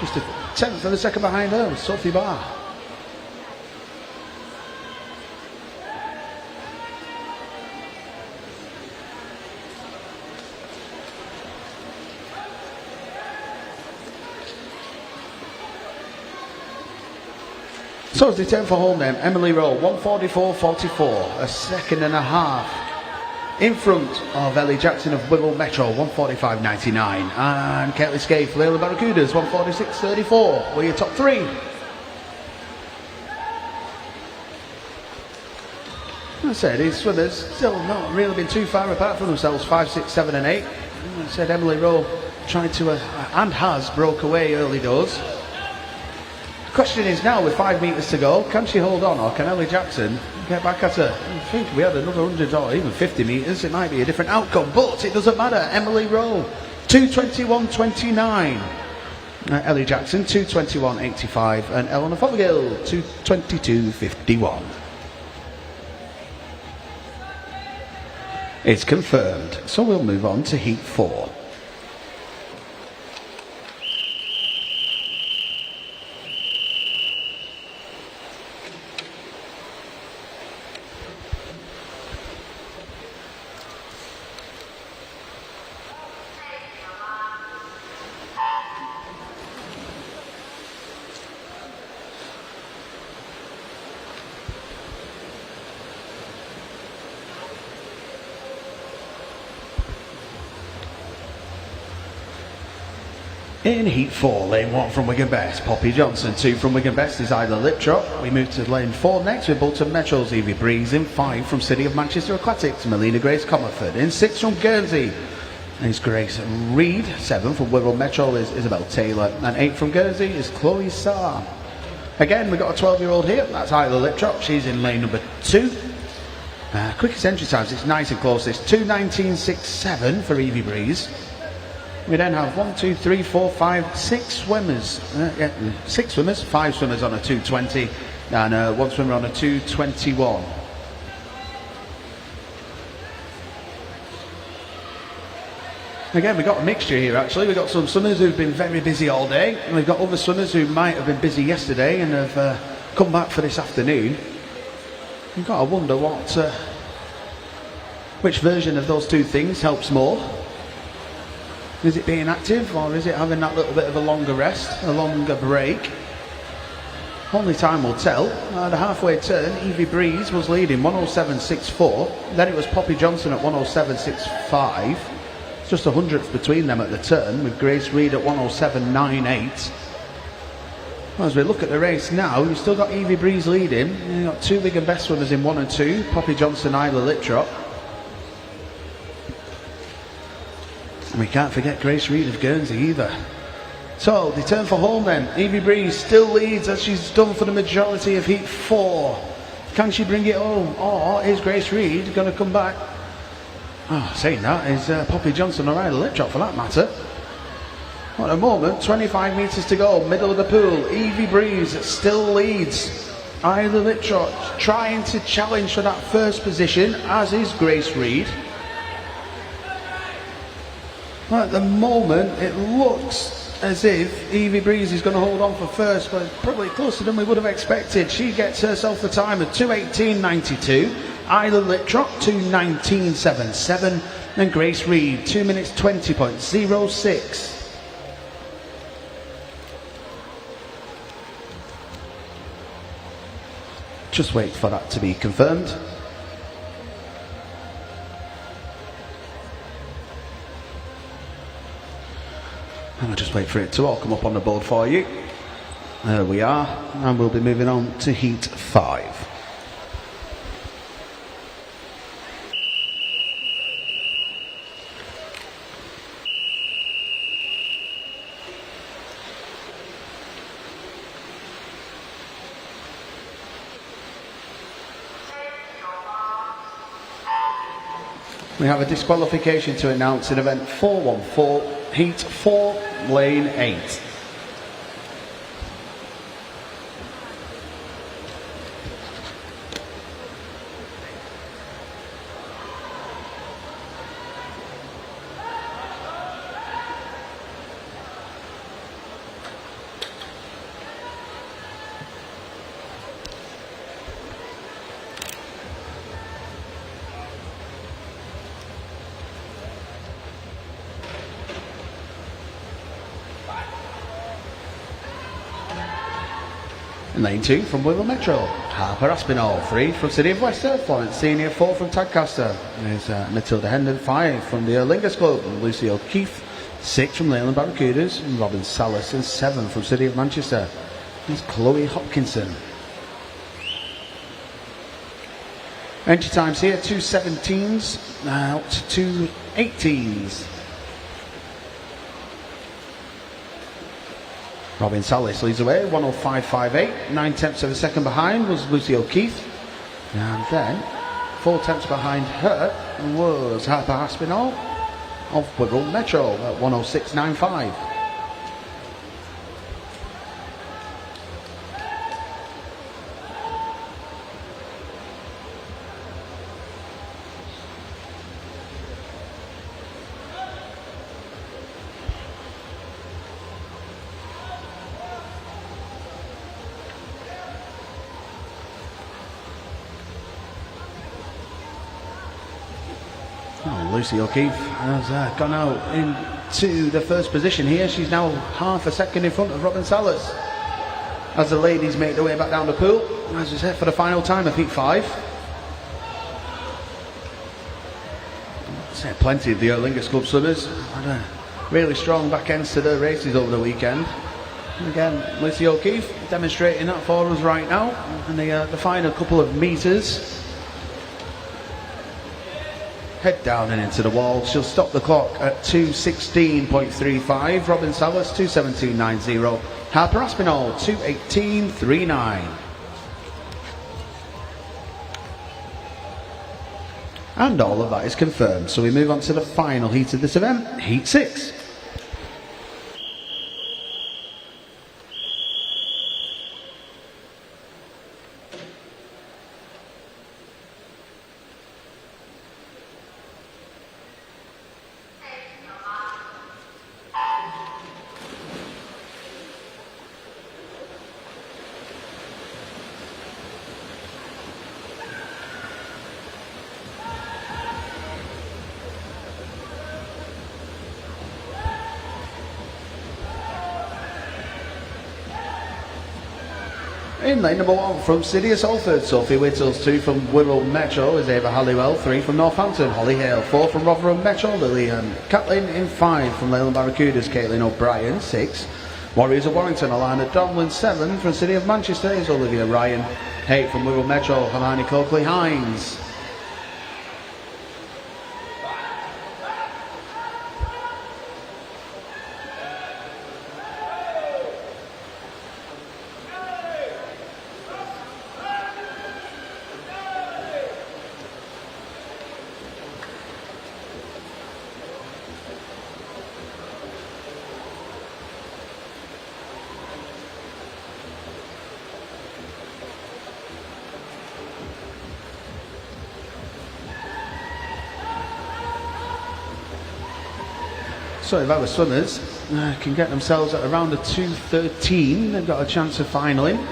Just a 1/10 of a second behind her was Sophie Barr. So as they turn for home then, Emily Rowe, 1:44.44, a second and a half in front of Ellie Jackson of Wirral Metro, 1:45.99, and Caitlin Scaife, Leyland Barracudas, 1:46.34, were your top three. As I said, these swimmers still not really been too far apart from themselves, 5, 6, 7 and 8. As I said, Emily Rowe tried to, and has, broke away early doors. Question is now, with 5 metres to go, can she hold on, or can Ellie Jackson get back at her? I think we had another 100 or even 50 metres, it might be a different outcome, but it doesn't matter. Emily Rowe, 2:21.29. Ellie Jackson, 2:21.85, and Eleanor Fothergill, 2:22.51. It's confirmed, so we'll move on to Heat 4. In Heat 4, lane 1 from Wigan Best, Poppy Johnson. 2 from Wigan Best is Isla Liptrop. We move to lane 4 next with Bolton Metro's Evie Breeze. In 5 from City of Manchester Aquatics, Melina Grace Comerford. In 6 from Guernsey is Grace Reed. 7 from Wirral Metro is Isabel Taylor. And 8 from Guernsey is Chloe Sarr. Again, we've got a 12-year-old here. That's Isla Liptrop. She's in lane number 2. Quickest entry times, it's nice and close. It's 2:19.67 for Evie Breeze. We then have 1, 2, 3, 4, 5, 6 swimmers. 6 swimmers, 5 swimmers on a 2:20 and 1 swimmer on a 2:21. Again, we've got a mixture here actually. We've got some swimmers who've been very busy all day, and we've got other swimmers who might have been busy yesterday and have come back for this afternoon. You've got to wonder which version of those two things helps more. Is it being active, or is it having that little bit of a longer rest, a longer break? Only time will tell. The halfway turn, Evie Breeze was leading 1:07.64. Then it was Poppy Johnson at 1:07.65. It's just a hundredth between them at the turn, with Grace Reed at 1:07.98. Well, as we look at the race now, you've still got Evie Breeze leading. You've got two big and best swimmers in 1 and 2, Poppy Johnson, Isla Littrop. And we can't forget Grace Reed of Guernsey either. So, they turn for home then. Evie Breeze still leads as she's done for the majority of Heat 4. Can she bring it home? Or is Grace Reed going to come back? Oh, saying that is Poppy Johnson or Isla Littrop for that matter. At the moment, 25 metres to go, middle of the pool. Evie Breeze still leads. Isla Littrop trying to challenge for that first position, as is Grace Reed. At the moment, it looks as if Evie Breeze is going to hold on for first, but probably closer than we would have expected. She gets herself the time of 2:18.92. Isla Littrop 2:19.77, and Grace Reed 2 minutes 20.06. Just wait for that to be confirmed. And I'll just wait for it to all come up on the board for you. There we are, and we'll be moving on to Heat 5. We have a disqualification to announce in event 414, Heat 4, Lane 8. In lane 2 from Wirral Metro, Harper Aspinall. 3 from City of Leicester, Florence Senior. 4 from Tadcaster. There's Matilda Hendon. 5 from the Erlingus Club, Lucy O'Keefe. 6 from Leyland Barracudas, Robin Salas. And 7 from City of Manchester. There's Chloe Hopkinson. Entry times here, 2:17s, out to 2:18s. Robin Salas leads away, 1:05.58. 9 tenths of a second behind was Lucy O'Keefe. And then 4 tenths behind her was Harper Aspinall of Wirral Metro at 1:06.95. Lucy O'Keefe has gone out into the first position here. She's now half a second in front of Robin Salas as the ladies make their way back down the pool, as we said, for the final time of Heat 5. Plenty of the Erlingus Club swimmers had a really strong back ends to their races over the weekend. And again, Lucy O'Keefe demonstrating that for us right now, and the final couple of metres. Head down and into the wall. She'll stop the clock at 2:16.35. Robin Salas 2:17.90. Harper Aspinall 2:18.39. And all of that is confirmed. So we move on to the final heat of this event, Heat 6. In lane number 1 from City of Salford, Sophie Whittles. 2 from Wirral Metro is Ava Halliwell. 3 from Northampton, Holly Hale. 4 from Rotherham Metro, Lillian Catlin. In 5 from Leyland Barracudas, Caitlin O'Brien. 6 Warriors of Warrington, Alana Donlan. 7 from City of Manchester is Olivia Ryan. 8 from Wirral Metro, Hermione Coakley-Hines. So if our swimmers can get themselves at around a 2:13, they've got a chance of finaling.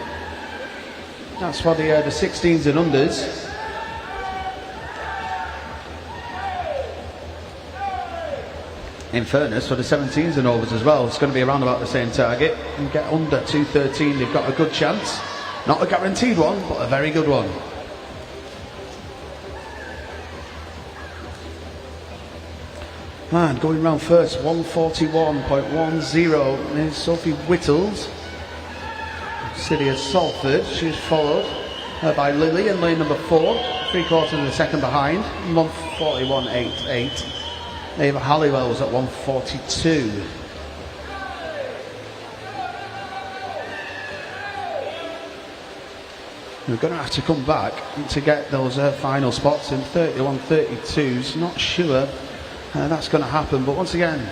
That's for the 16s and unders. In fairness, for the 17s and overs as well, it's going to be around about the same target. And get under 2:13, they've got a good chance. Not a guaranteed one, but a very good one. And going round first, 141.10 is Sophie Whittles, City of Salford. She's followed by Lily in lane number 4, 3/4 of the second behind, 141.88. Ava Halliwell was at 142. We're going to have to come back to get those final spots in 31.32s. Not sure that's going to happen, but once again,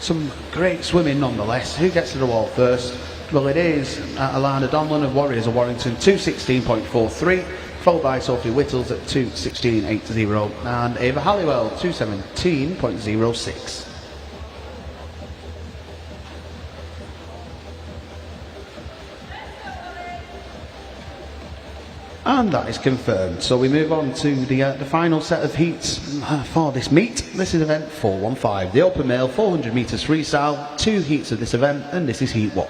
some great swimming nonetheless. Who gets to the wall first? Well, it is Alana Donlan of Warriors of Warrington, 2:16.43, followed by Sophie Whittles at 2:16.80, and Ava Halliwell, 2:17.06. And that is confirmed. So we move on to the final set of heats for this meet. This is event 415, the open male 400 metres freestyle. 2 heats of this event, and this is heat 1.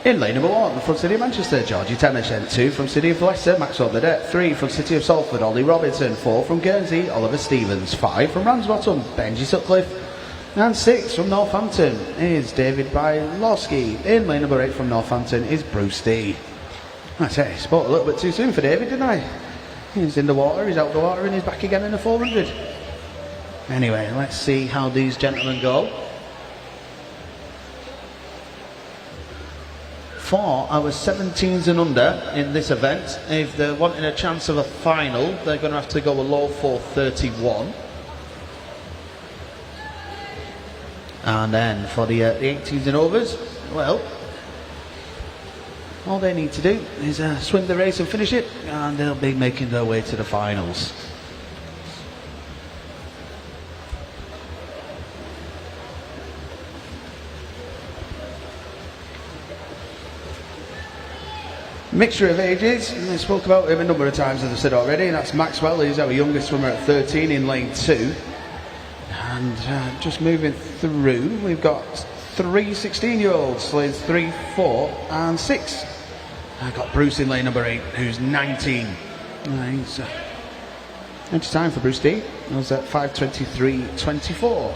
In lane number 1, from City of Manchester, Georgie Tenishen. 2 from City of Leicester, Maxwell Burdett. 3 from City of Salford, Ollie Robinson. 4 from Guernsey, Oliver Stevens. 5 from Ramsbottom, Benji Sutcliffe. And 6 from Northampton is David Bylowski. In lane number 8 from Northampton is Bruce D. I say, I spoke a little bit too soon for David, didn't I? He's in the water, he's out the water, and he's back again in the 400. Anyway, let's see how these gentlemen go. For our 17s and under in this event, if they're wanting a chance of a final, they're going to have to go a low 4:31. And then for the 18s and overs, well, all they need to do is swim the race and finish it, and they'll be making their way to the finals. Mixture of ages, I spoke about him a number of times, as I said already, and that's Maxwell. He's our youngest swimmer at 13 in lane 2. And just moving through, we've got 3 16-year-olds, lanes 3, 4 and 6. I've got Bruce in lane number 8, who's 19. It's time for Bruce D. That was at 5:23.24.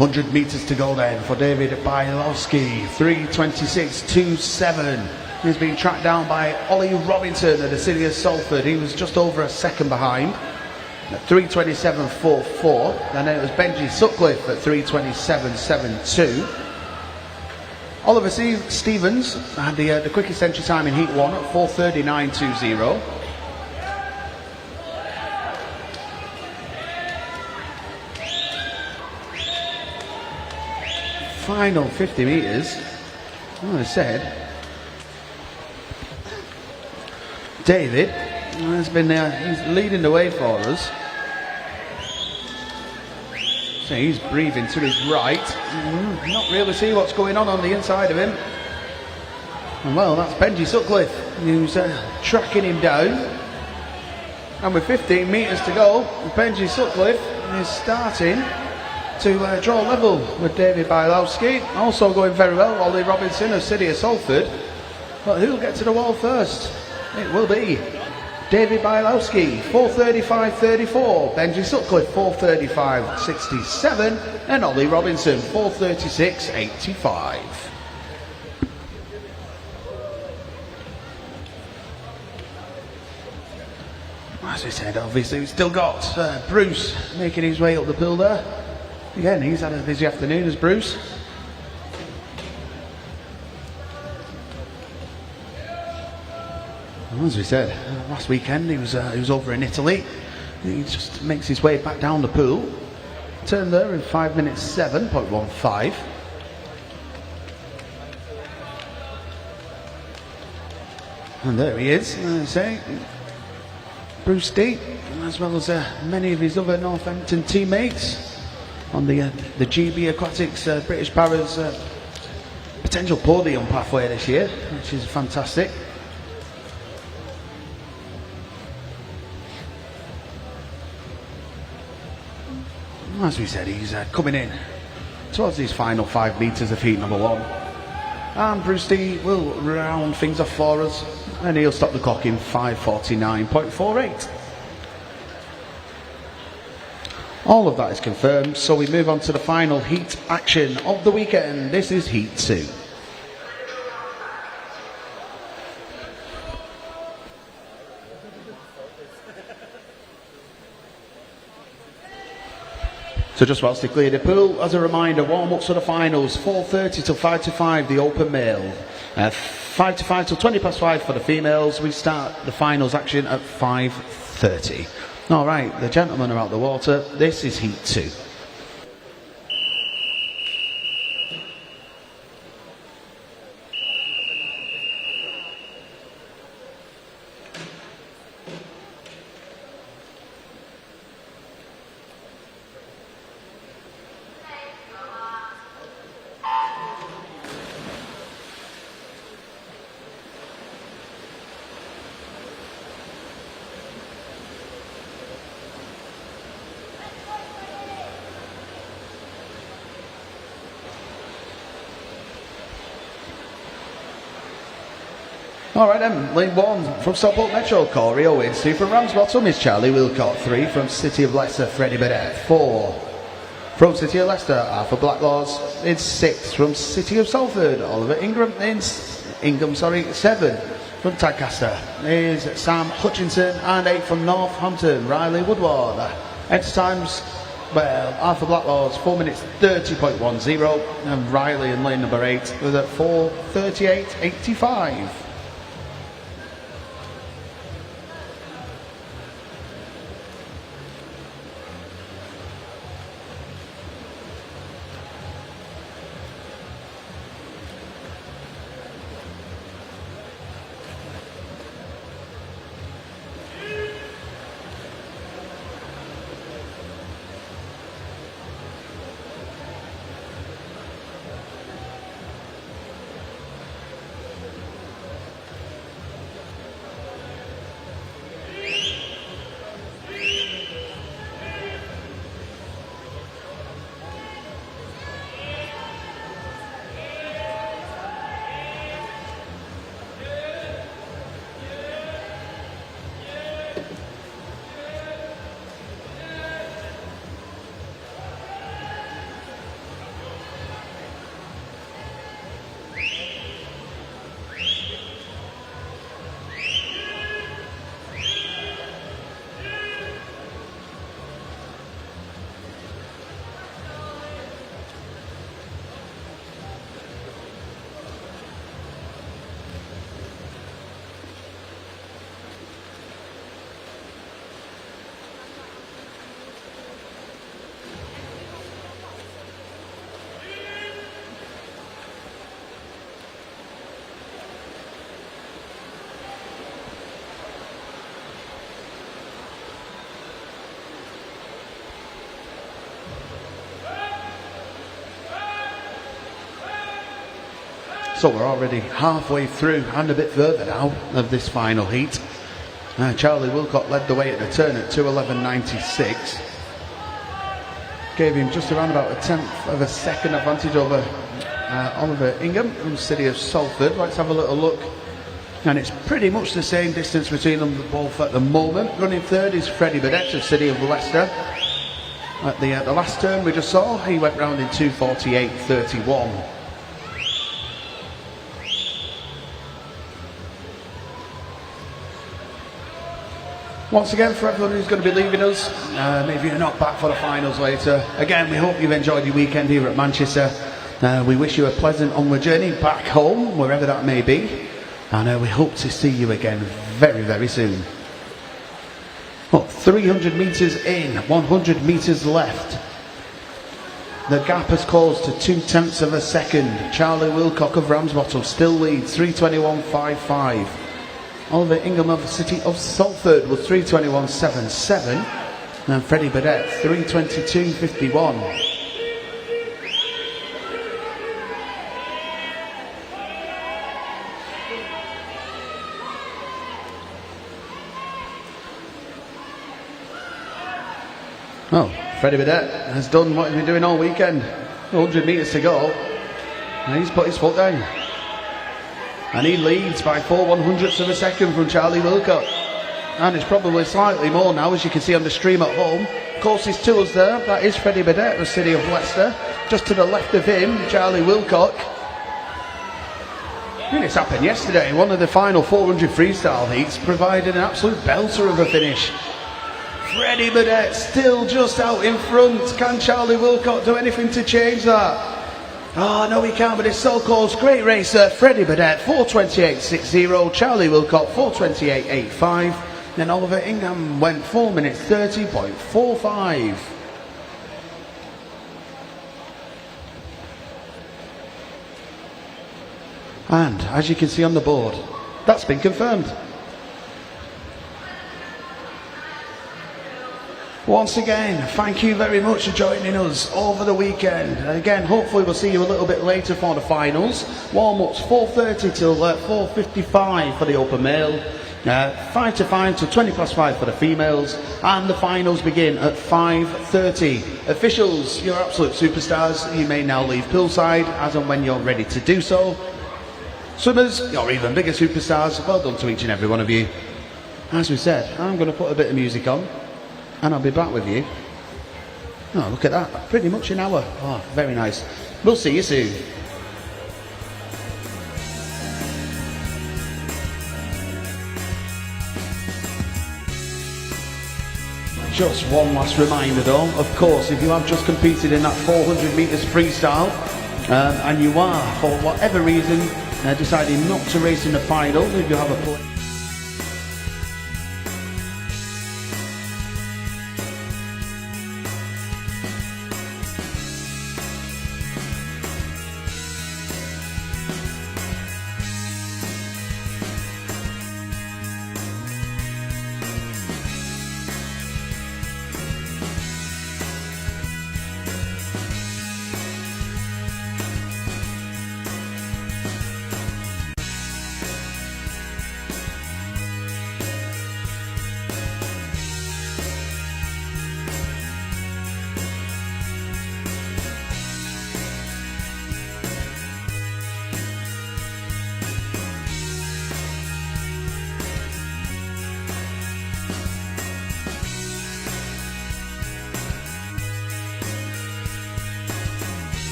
100 metres to go then for David Bajlowski. 3:26.27. He's been tracked down by Ollie Robinson at the City of Salford. He was just over a second behind at 3:27.44. And then it was Benji Sutcliffe at 3:27.72. Oliver Stevens had the quickest entry time in Heat 1 at 4:39.20. Final 50 metres, as I said, David has been he's leading the way for us. So he's breathing to his right. Not really see what's going on the inside of him. And well, that's Benji Sutcliffe who's tracking him down. And with 15 metres to go, Benji Sutcliffe is starting to draw level with David Bajlowski. Also going very well, Ollie Robinson of City of Salford. But who'll get to the wall first? It will be David Bajlowski, 4:35.34. Benji Sutcliffe, 4:35.67. And Ollie Robinson, 4:36.85. As we said, obviously, we've still got Bruce making his way up the pool there. Again, he's had a busy afternoon as Bruce. Well, as we said, last weekend he was over in Italy. He just makes his way back down the pool. Turned there in 5 minutes 7.15. And there he is, as I say, Bruce D, as well as many of his other Northampton teammates on the GB Aquatics British Paras potential podium pathway this year, which is fantastic. As we said, he's coming in towards these final 5 metres of heat number 1. And Bruce D will round things off for us, and he'll stop the clock in 5:49.48. All of that is confirmed, so we move on to the final heat action of the weekend. This is Heat 2. So just whilst they clear the pool, as a reminder, warm-ups for the finals, 4:30 till 5 to 5, the open male. 5 to 5 till 20 past 5 for the females. We start the finals action at 5:30. All right, the gentlemen are out the water. This is Heat 2. All right then, lane 1 from Stockport Metro, Corey Owens. 2 from Ramsbottom is Charlie Wilcott. 3 from City of Leicester, Freddie Burdett. 4 from City of Leicester, Arthur Blacklaws. It's 6 from City of Salford, Oliver Ingham. 7 from Tadcaster is Sam Hutchinson, and 8 from Northampton, Riley Woodward. Extra times, well, Arthur Blacklaws 4 minutes 30.10, and Riley in lane number 8 was at 4:38.85. So we're already halfway through and a bit further now of this final heat. Charlie Wilcott led the way at the turn at 2:11.96. Gave him just around about a tenth of a second advantage over Oliver Ingham from the city of Salford. Let's have a little look. And it's pretty much the same distance between them both at the moment. Running third is Freddie Burdett of city of Leicester. At the last turn we just saw, he went round in 2:48.31. Once again, for everyone who's going to be leaving us, maybe you're not back for the finals later. Again, we hope you've enjoyed your weekend here at Manchester. We wish you a pleasant onward journey back home, wherever that may be. And we hope to see you again very, very soon. Well, 300 metres in, 100 metres left. The gap has closed to 2/10 of a second. Charlie Wilcock of Ramsbottom still leads, 3:21.55. Oliver Ingham of the city of Salford was 3:21.77. And Freddie Burdett, 3:22.51. Oh, Freddie Burdett has done what he's been doing all weekend. 100 metres to go. And he's put his foot down. And he leads by 4/100ths of a second from Charlie Wilcott. And it's probably slightly more now, as you can see on the stream at home. Closest to us there, that is Freddie Burdett, the city of Leicester. Just to the left of him, Charlie Wilcott. I mean, it's happened yesterday. One of the final 400 freestyle heats provided an absolute belter of a finish. Freddie Burdett still just out in front. Can Charlie Wilcott do anything to change that? Oh, no he can't, but it's so close. Great racer, Freddie Burdett, 4:28.60. Charlie Wilcott, 4:28.85. Then Oliver Ingham went 4 minutes 30.45. And as you can see on the board, that's been confirmed. Once again, thank you very much for joining us over the weekend. And again, hopefully we'll see you a little bit later for the finals. Warm-ups 4:30 till 4:55 for the open male. 5 to 5 till 5:20 for the females. And the finals begin at 5:30. Officials, you're absolute superstars. You may now leave poolside as and when you're ready to do so. Swimmers, you're even bigger superstars. Well done to each and every one of you. As we said, I'm going to put a bit of music on. And I'll be back with you. Oh, look at that. Pretty much an hour. Oh, very nice. We'll see you soon. Just one last reminder though, of course, if you have just competed in that 400 metres freestyle, and you are, for whatever reason, deciding not to race in the final, if you have a